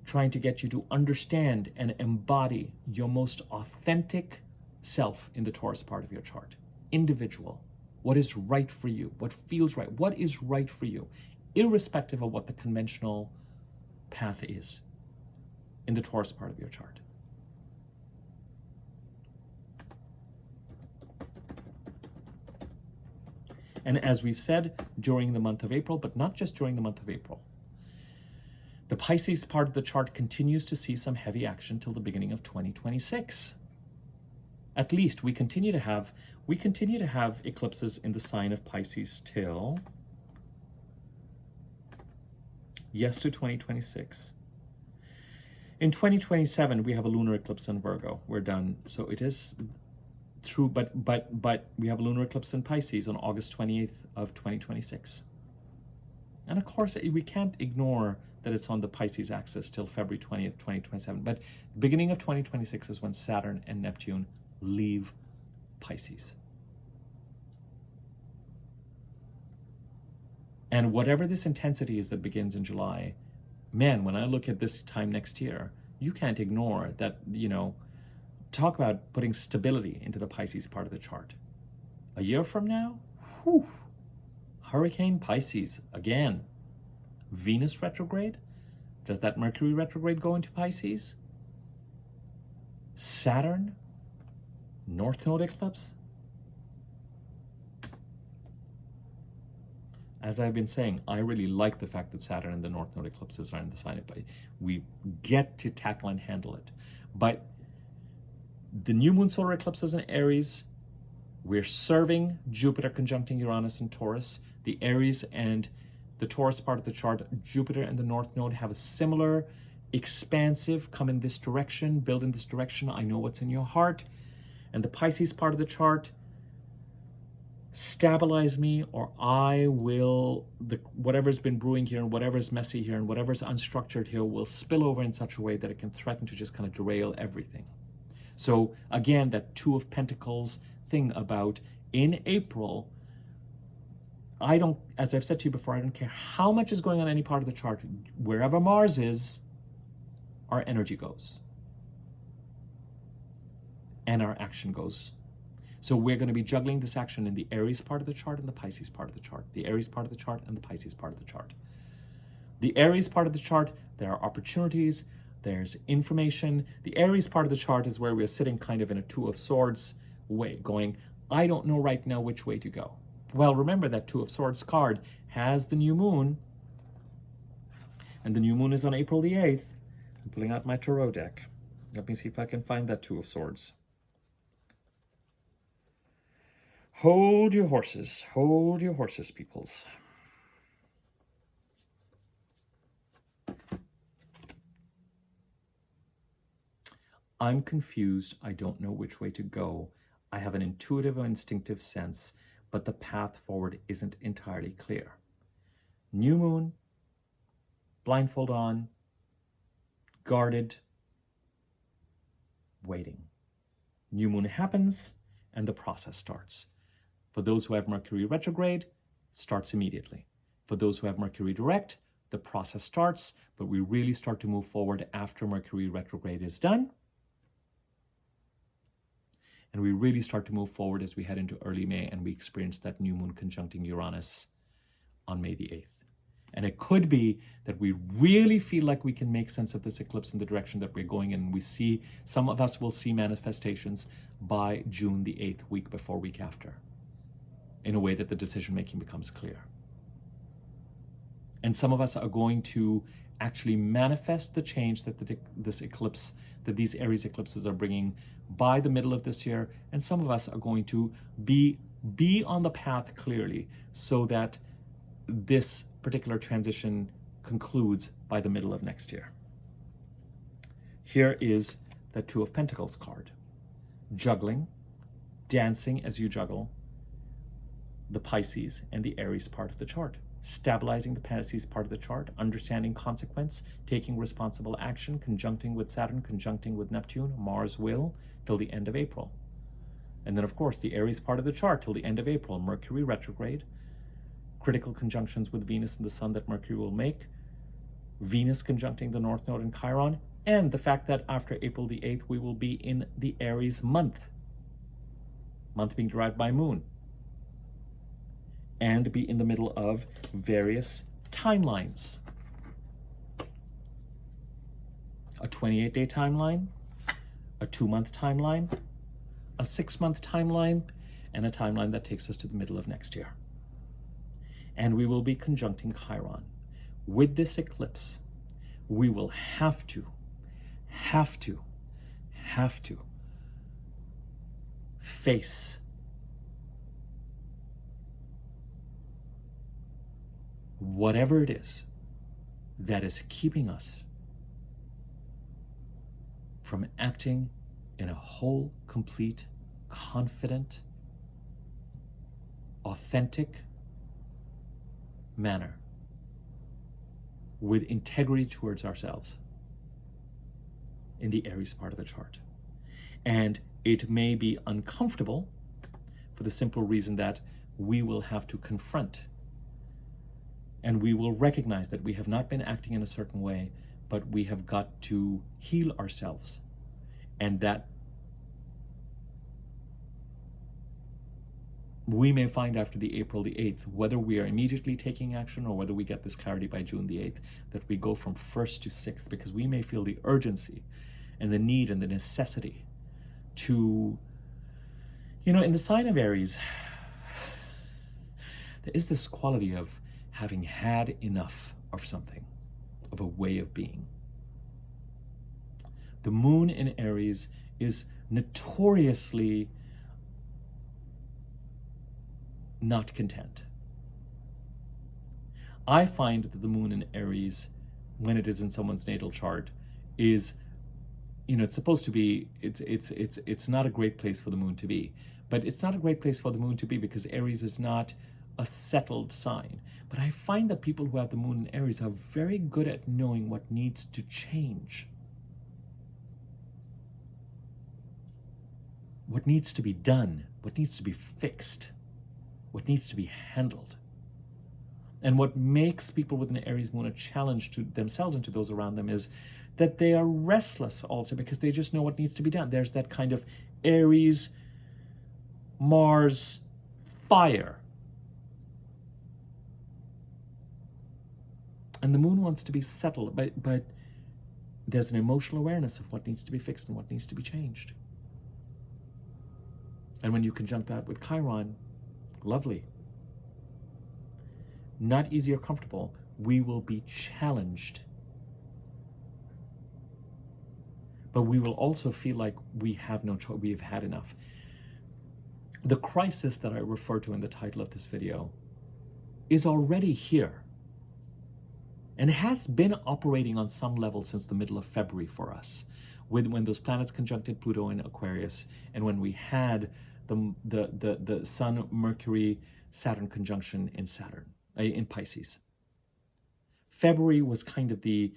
trying to get you to understand and embody your most authentic self in the Taurus part of your chart. Individual. What is right for you? What feels right? What is right for you? Irrespective of what the conventional path is in the Taurus part of your chart. And as we've said, during the month of April, but not just during the month of April, the Pisces part of the chart continues to see some heavy action till the beginning of 2026. At least we continue to have eclipses in the sign of Pisces till yes to 2026. In 2027, we have a lunar eclipse in Virgo. We're done. So it is true, but we have a lunar eclipse in Pisces on August 28th of 2026. And of course, we can't ignore that it's on the Pisces axis till February 20th, 2027. But beginning of 2026 is when Saturn and Neptune leave Pisces. And whatever this intensity is that begins in July, man, when I look at this time next year, you can't ignore that, talk about putting stability into the Pisces part of the chart. A year from now, whew, Hurricane Pisces again. Venus retrograde? Does that Mercury retrograde go into Pisces? Saturn? North Node eclipse? As I've been saying, I really like the fact that Saturn and the North Node eclipses are in the sign of Pisces. We get to tackle and handle it. But the new moon solar eclipses in Aries, we're serving Jupiter conjuncting Uranus and Taurus. The Aries and the Taurus part of the chart, Jupiter and the North Node have a similar expansive, come in this direction, build in this direction, I know what's in your heart. And the Pisces part of the chart, stabilize me, or I will, whatever's been brewing here and whatever's messy here and whatever's unstructured here will spill over in such a way that it can threaten to just kind of derail everything. So again, that Two of Pentacles thing about in April, as I've said to you before, I don't care how much is going on any part of the chart. Wherever Mars is, our energy goes. And our action goes. So we're going to be juggling this action in the Aries part of the chart and the Pisces part of the chart. The Aries part of the chart and the Pisces part of the chart. The Aries part of the chart, there are opportunities, there's information. The Aries part of the chart is where we're sitting kind of in a Two of Swords way, going, I don't know right now which way to go. Well, remember that Two of Swords card has the new moon, and the new moon is on April the 8th. I'm pulling out my tarot deck. Let me see if I can find that Two of Swords. Hold your horses, peoples. I'm confused. I don't know which way to go. I have an intuitive or instinctive sense, but the path forward isn't entirely clear. New moon, blindfold on, guarded, waiting. New moon happens, and the process starts. For those who have Mercury retrograde, it starts immediately. For those who have Mercury direct, the process starts, but we really start to move forward after Mercury retrograde is done. And we really start to move forward as we head into early May and we experience that new moon conjuncting Uranus on May the 8th. And it could be that we really feel like we can make sense of this eclipse in the direction that we're going in. We see, some of us will see manifestations by June the 8th, week before, week after, in a way that the decision-making becomes clear. And some of us are going to actually manifest the change that these Aries eclipses are bringing by the middle of this year. And some of us are going to be on the path clearly so that this particular transition concludes by the middle of next year. Here is the Two of Pentacles card. Juggling, dancing as you juggle the Pisces and the Aries part of the chart. Stabilizing the Pisces part of the chart, understanding consequence, taking responsible action, conjuncting with Saturn, conjuncting with Neptune, Mars will, till the end of April. And then, of course, the Aries part of the chart till the end of April, Mercury retrograde, critical conjunctions with Venus and the Sun that Mercury will make, Venus conjuncting the North Node in Chiron, and the fact that after April the 8th, we will be in the Aries month being derived by Moon, and be in the middle of various timelines. A 28-day timeline, a 2-month timeline, a 6-month timeline, and a timeline that takes us to the middle of next year. And we will be conjuncting Chiron. With this eclipse, we will have to face whatever it is that is keeping us from acting in a whole, complete, confident, authentic manner with integrity towards ourselves in the Aries part of the chart. And it may be uncomfortable for the simple reason that we will have to confront and we will recognize that we have not been acting in a certain way, but we have got to heal ourselves. And that we may find after the April the 8th, whether we are immediately taking action or whether we get this clarity by June the 8th, that we go from 1st to 6th, because we may feel the urgency and the need and the necessity to, in the sign of Aries, there is this quality of having had enough of something, of a way of being. The moon in Aries is notoriously not content. I find that the moon in Aries, when it is in someone's natal chart, is, it's supposed to be, it's not a great place for the moon to be. But it's not a great place for the moon to be because Aries is not a settled sign. But I find that people who have the moon in Aries are very good at knowing what needs to change, what needs to be done, what needs to be fixed, what needs to be handled. And what makes people with an Aries moon a challenge to themselves and to those around them is that they are restless also because they just know what needs to be done. There's that kind of Aries, Mars, fire. And the moon wants to be settled, but there's an emotional awareness of what needs to be fixed and what needs to be changed. And when you conjunct that with Chiron, lovely. Not easy or comfortable. We will be challenged. But we will also feel like we have no choice. We've had enough. The crisis that I refer to in the title of this video is already here. And it has been operating on some level since the middle of February for us, when those planets conjuncted Pluto in Aquarius, and when we had the Sun, Mercury, Saturn conjunction in Pisces. February was kind of the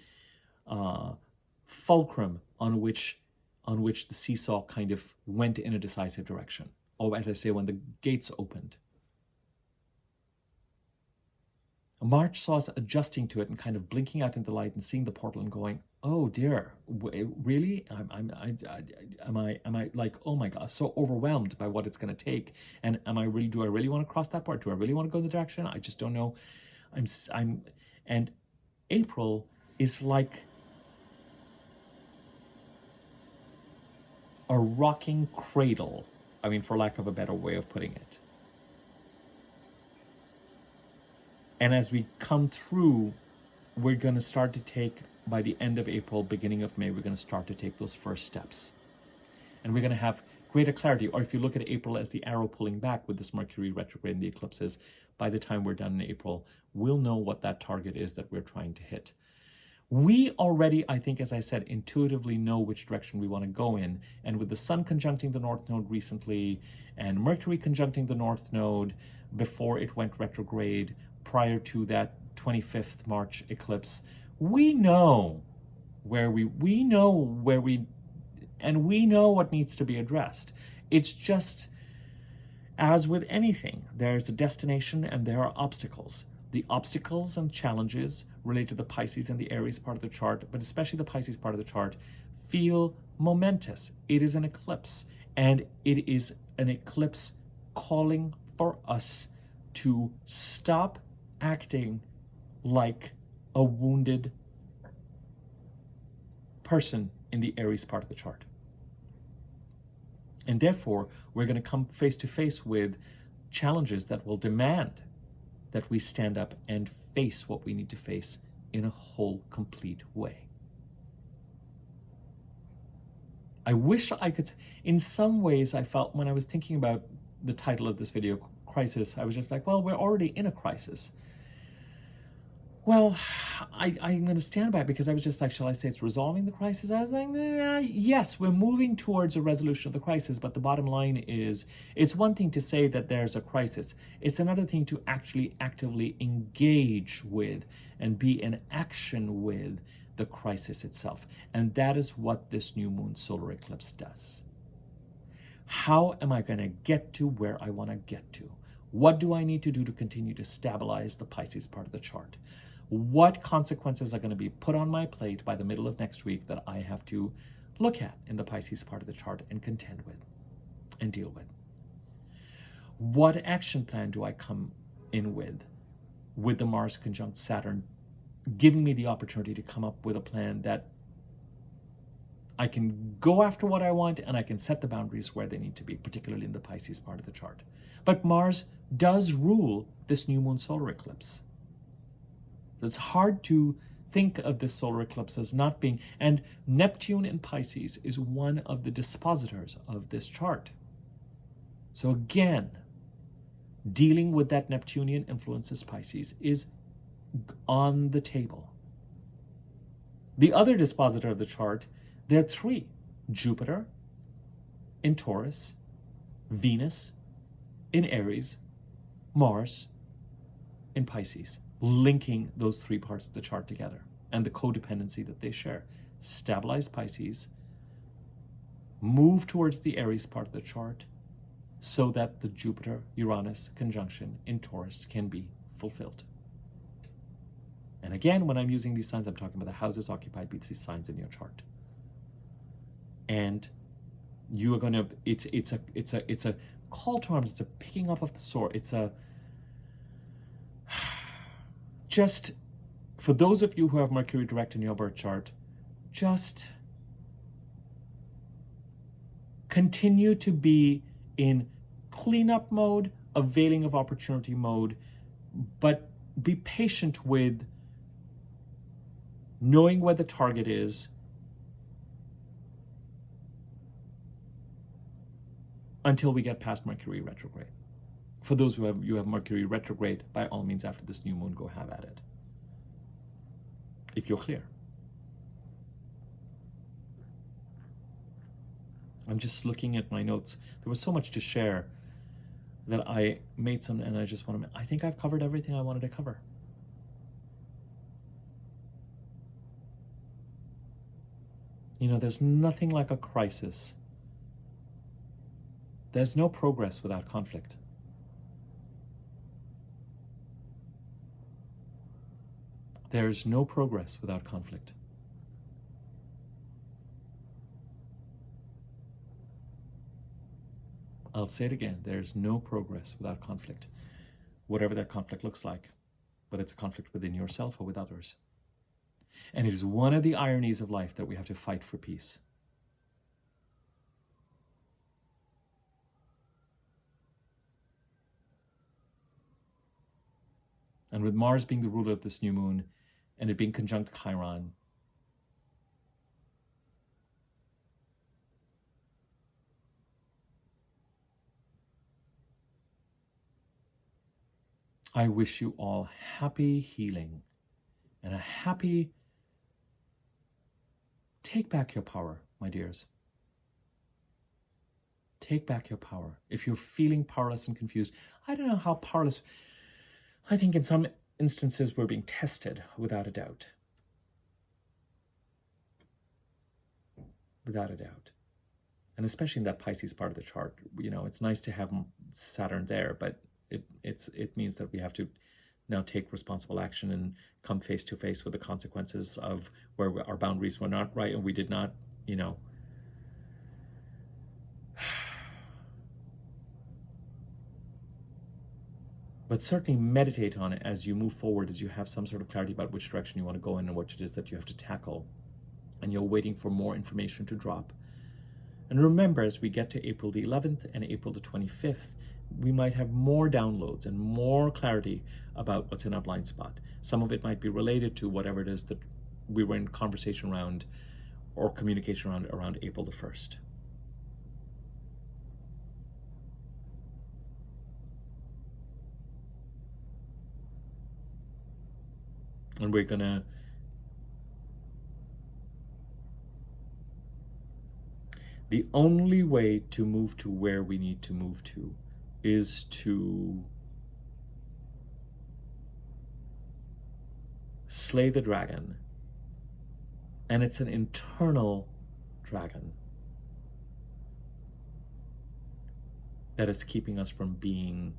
fulcrum on which the seesaw kind of went in a decisive direction. Or as I say, when the gates opened. March saw us adjusting to it and kind of blinking out into the light and seeing the portal and going, oh dear, really? Am I like, oh my God, so overwhelmed by what it's going to take. And do I really want to cross that part? Do I really want to go in the direction? I just don't know. And April is like a rocking cradle. For lack of a better way of putting it. And as we come through, we're going to start to take, by the end of April, beginning of May, we're going to start to take those first steps. And we're going to have greater clarity. Or if you look at April as the arrow pulling back with this Mercury retrograde and the eclipses, by the time we're done in April, we'll know what that target is that we're trying to hit. We already, I think, as I said, intuitively know which direction we want to go in. And with the Sun conjuncting the North Node recently, and Mercury conjuncting the North Node before it went retrograde, prior to that 25th March eclipse, we know we know what needs to be addressed. It's just, as with anything, there's a destination and there are obstacles. The obstacles and challenges related to the Pisces and the Aries part of the chart, but especially the Pisces part of the chart, feel momentous. It is an eclipse, and it is an eclipse calling for us to stop acting like a wounded person in the Aries part of the chart. And therefore, we're going to come face to face with challenges that will demand that we stand up and face what we need to face in a whole, complete way. I wish I could, in some ways I felt when I was thinking about the title of this video, Crisis, I was just like, well, we're already in a crisis. Well, I'm going to stand by it because I was just like, shall I say it's resolving the crisis? I was like, yes, we're moving towards a resolution of the crisis, but the bottom line is, it's one thing to say that there's a crisis. It's another thing to actually actively engage with and be in action with the crisis itself. And that is what this new moon solar eclipse does. How am I going to get to where I want to get to? What do I need to do to continue to stabilize the Pisces part of the chart? What consequences are going to be put on my plate by the middle of next week that I have to look at in the Pisces part of the chart and contend with and deal with? What action plan do I come in with the Mars conjunct Saturn, giving me the opportunity to come up with a plan that I can go after what I want and I can set the boundaries where they need to be, particularly in the Pisces part of the chart. But Mars does rule this new moon solar eclipse. It's hard to think of this solar eclipse as not being, and Neptune in Pisces is one of the dispositors of this chart. So again, dealing with that Neptunian influence as Pisces is on the table. The other dispositor of the chart, there are three: Jupiter in Taurus, Venus in Aries, Mars in Pisces, linking those three parts of the chart together and the codependency that they share. Stabilize Pisces, move towards the Aries part of the chart so that the Jupiter-Uranus conjunction in Taurus can be fulfilled. And again, when I'm using these signs, I'm talking about the houses occupied by these signs in your chart. And you are going to, it's a call to arms, it's a picking up of the sword, it's a, just for those of you who have Mercury direct in your birth chart, just continue to be in cleanup mode, availing of opportunity mode, but be patient with knowing where the target is until we get past Mercury retrograde. For those who have Mercury retrograde, by all means, after this new moon, go have at it, if you're clear. I'm just looking at my notes. There was so much to share that I made some, and I just want to, I think I've covered everything I wanted to cover. You know, there's nothing like a crisis. There's no progress without conflict. There's no progress without conflict. I'll say it again, there's no progress without conflict, whatever that conflict looks like, whether it's a conflict within yourself or with others. And it is one of the ironies of life that we have to fight for peace. And with Mars being the ruler of this new moon, and it being conjunct Chiron, I wish you all happy healing and a happy Take back your power, my dears. Take back your power. If you're feeling powerless and confused, I don't know how powerless. I think in some instances we're being tested, without a doubt. Without a doubt. And especially in that Pisces part of the chart, you know, it's nice to have Saturn there, but it means that we have to now take responsible action and come face to face with the consequences of where our boundaries were not right and we did not, you know. But certainly meditate on it as you move forward, as you have some sort of clarity about which direction you want to go in and what it is that you have to tackle. And you're waiting for more information to drop. And remember, as we get to April the 11th and April the 25th, we might have more downloads and more clarity about what's in our blind spot. Some of it might be related to whatever it is that we were in conversation around or communication around April the 1st. And we're gonna the only way to move to where we need to move to is to slay the dragon. And it's an internal dragon that is keeping us from being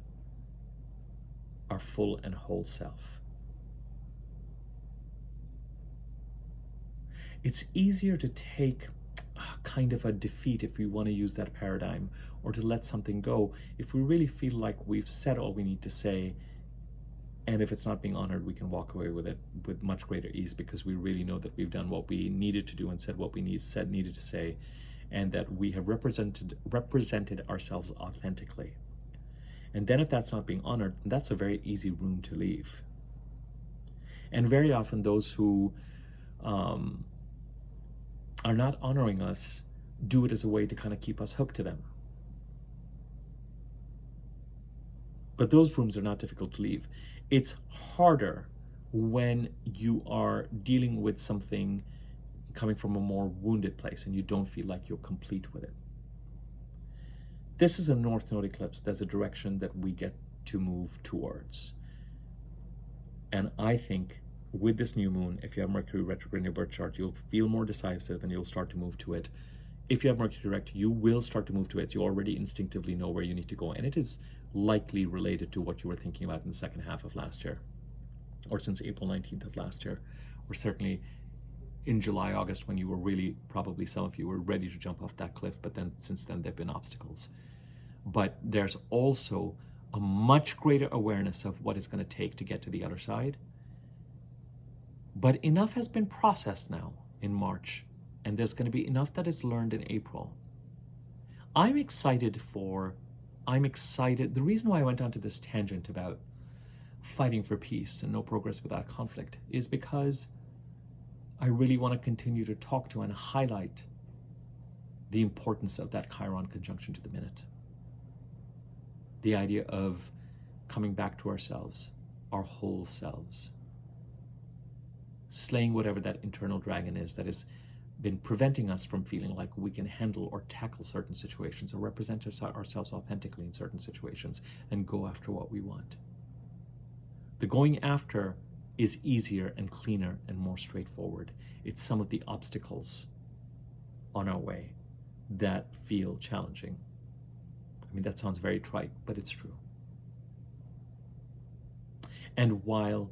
our full and whole self. It's easier to take kind of a defeat, if we want to use that paradigm, or to let something go if we really feel like we've said all we need to say, and if it's not being honored, we can walk away with it with much greater ease because we really know that we've done what we needed to do and said what we needed to say, and that we have represented ourselves authentically. And then if that's not being honored, that's a very easy room to leave. And very often those who are not honoring us do it as a way to kind of keep us hooked to them. But those rooms are not difficult to leave. It's harder when you are dealing with something coming from a more wounded place and you don't feel like you're complete with it. This is a North Node eclipse. There's a direction that we get to move towards. And I think with this new moon, if you have Mercury retrograde in your birth chart, you'll feel more decisive and you'll start to move to it. If you have Mercury direct, you will start to move to it. You already instinctively know where you need to go. And it is likely related to what you were thinking about in the second half of last year, or since April 19th of last year, or certainly in July, August, when you were really, probably some of you were ready to jump off that cliff, but then since then there have been obstacles. But there's also a much greater awareness of what it's going to take to get to the other side. But enough has been processed now in March, and there's going to be enough that is learned in April. I'm excited. The reason why I went onto this tangent about fighting for peace and no progress without conflict is because I really want to continue to talk to and highlight the importance of that Chiron conjunction to the minute. The idea of coming back to ourselves, our whole selves. Slaying whatever that internal dragon is that has been preventing us from feeling like we can handle or tackle certain situations or represent ourselves authentically in certain situations and go after what we want. The going after is easier and cleaner and more straightforward. It's some of the obstacles on our way that feel challenging. I mean, that sounds very trite, but it's true. And while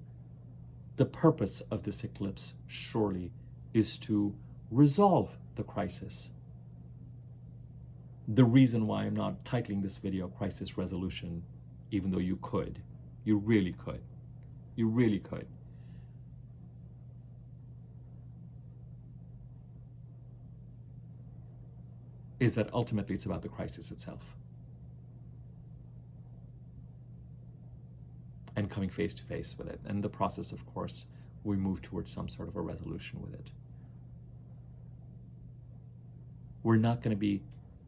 the purpose of this eclipse surely is to resolve the crisis, the reason why I'm not titling this video Crisis Resolution, even though you could, you really could, is that ultimately it's about the crisis itself. And coming face to face with it. And the process, of course, we move towards some sort of a resolution with it. We're not going to be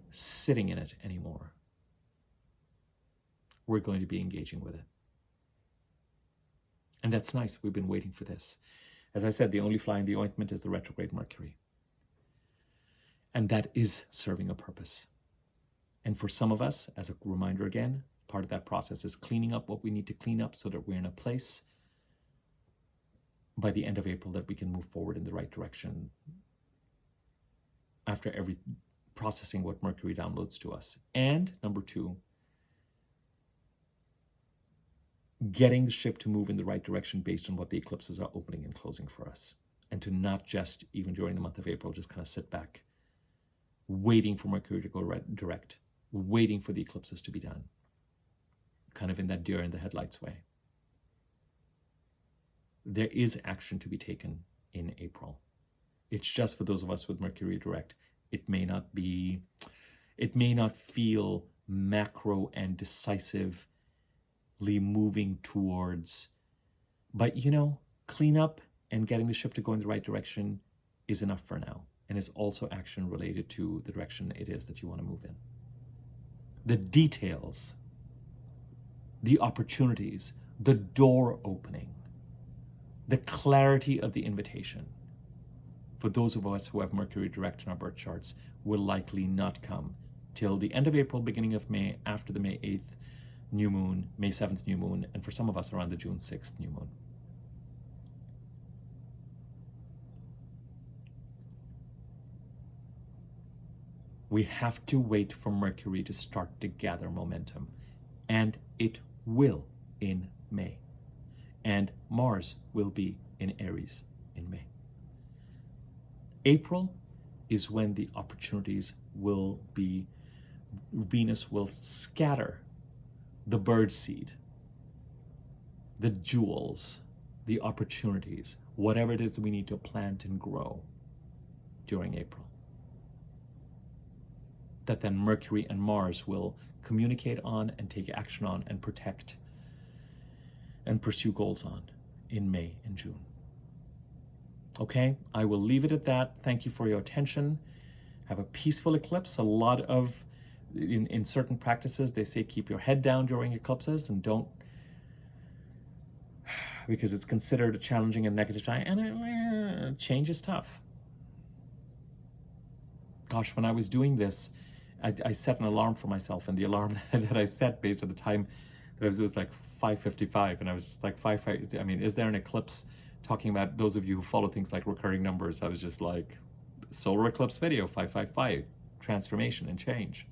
sitting in it anymore. We're going to be engaging with it. And that's nice. We've been waiting for this. As I said, the only fly in the ointment is the retrograde Mercury. And that is serving a purpose. And for some of us, as a reminder again, part of that process is cleaning up what we need to clean up so that we're in a place by the end of April that we can move forward in the right direction after every processing what Mercury downloads to us. And number two, getting the ship to move in the right direction based on what the eclipses are opening and closing for us. And to not just, even during the month of April, just kind of sit back, waiting for Mercury to go direct, waiting for the eclipses to be done, kind of in that deer in the headlights way. There is action to be taken in April. It's just for those of us with Mercury direct, it may not feel macro and decisively moving towards, but clean up and getting the ship to go in the right direction is enough for now, and is also action related to the direction it is that you want to move in. The details, the opportunities, the door opening, the clarity of the invitation, for those of us who have Mercury direct in our birth charts, will likely not come till the end of April, beginning of May, after the May 8th new moon, May 7th new moon, and for some of us around the June 6th new moon. We have to wait for Mercury to start to gather momentum, and it will in May. And Mars will be in Aries in May. April is when the opportunities will be, Venus will scatter the bird seed, the jewels, the opportunities, whatever it is that we need to plant and grow during April. That then Mercury and Mars will communicate on and take action on and protect and pursue goals on in May and June. Okay, I will leave it at that. Thank you for your attention. Have a peaceful eclipse. A lot of, in certain practices, they say keep your head down during eclipses and don't, because it's considered a challenging and negative time, and change is tough. Gosh, when I was doing this, I set an alarm for myself, and the alarm that I set based on the time that it was like 5:55, and I was just like 5. I mean, is there an eclipse? Talking about those of you who follow things like recurring numbers, I was just like, solar eclipse video 555, transformation and change.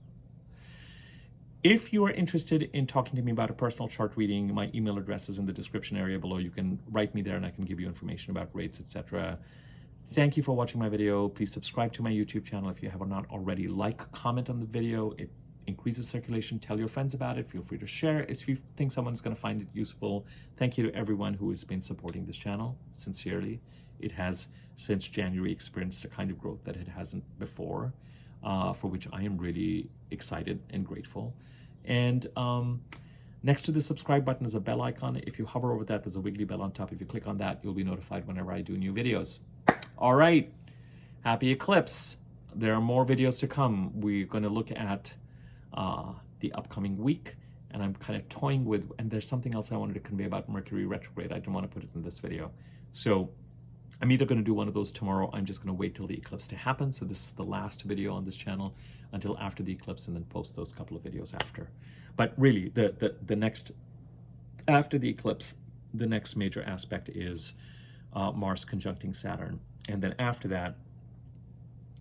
If you are interested in talking to me about a personal chart reading, my email address is in the description area below. You can write me there and I can give you information about rates, etc. Thank you for watching my video. Please subscribe to my YouTube channel if you have not already. Like, comment on the video. It increases circulation. Tell your friends about it. Feel free to share it if you think someone's going to find it useful. Thank you to everyone who has been supporting this channel. Sincerely, it has since January experienced a kind of growth that it hasn't before, for which I am really excited and grateful. And next to the subscribe button is a bell icon. If you hover over that, there's a wiggly bell on top. If you click on that, you'll be notified whenever I do new videos. All right, happy eclipse. There are more videos to come. We're going to look at the upcoming week, and I'm kind of toying with, and there's something else I wanted to convey about Mercury retrograde. I didn't want to put it in this video. So I'm either going to do one of those tomorrow. I'm just going to wait till the eclipse to happen. So this is the last video on this channel until after the eclipse, and then post those couple of videos after. But really, the next, after the eclipse, the next major aspect is Mars conjuncting Saturn. And then after that,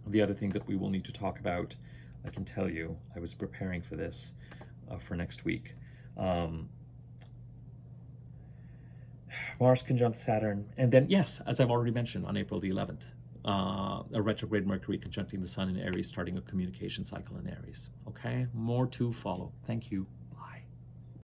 the other thing that we will need to talk about, I can tell you, I was preparing for this for next week. Mars conjunct Saturn. And then, yes, as I've already mentioned, on April the 11th, a retrograde Mercury conjuncting the Sun in Aries, starting a communication cycle in Aries. Okay, more to follow. Thank you.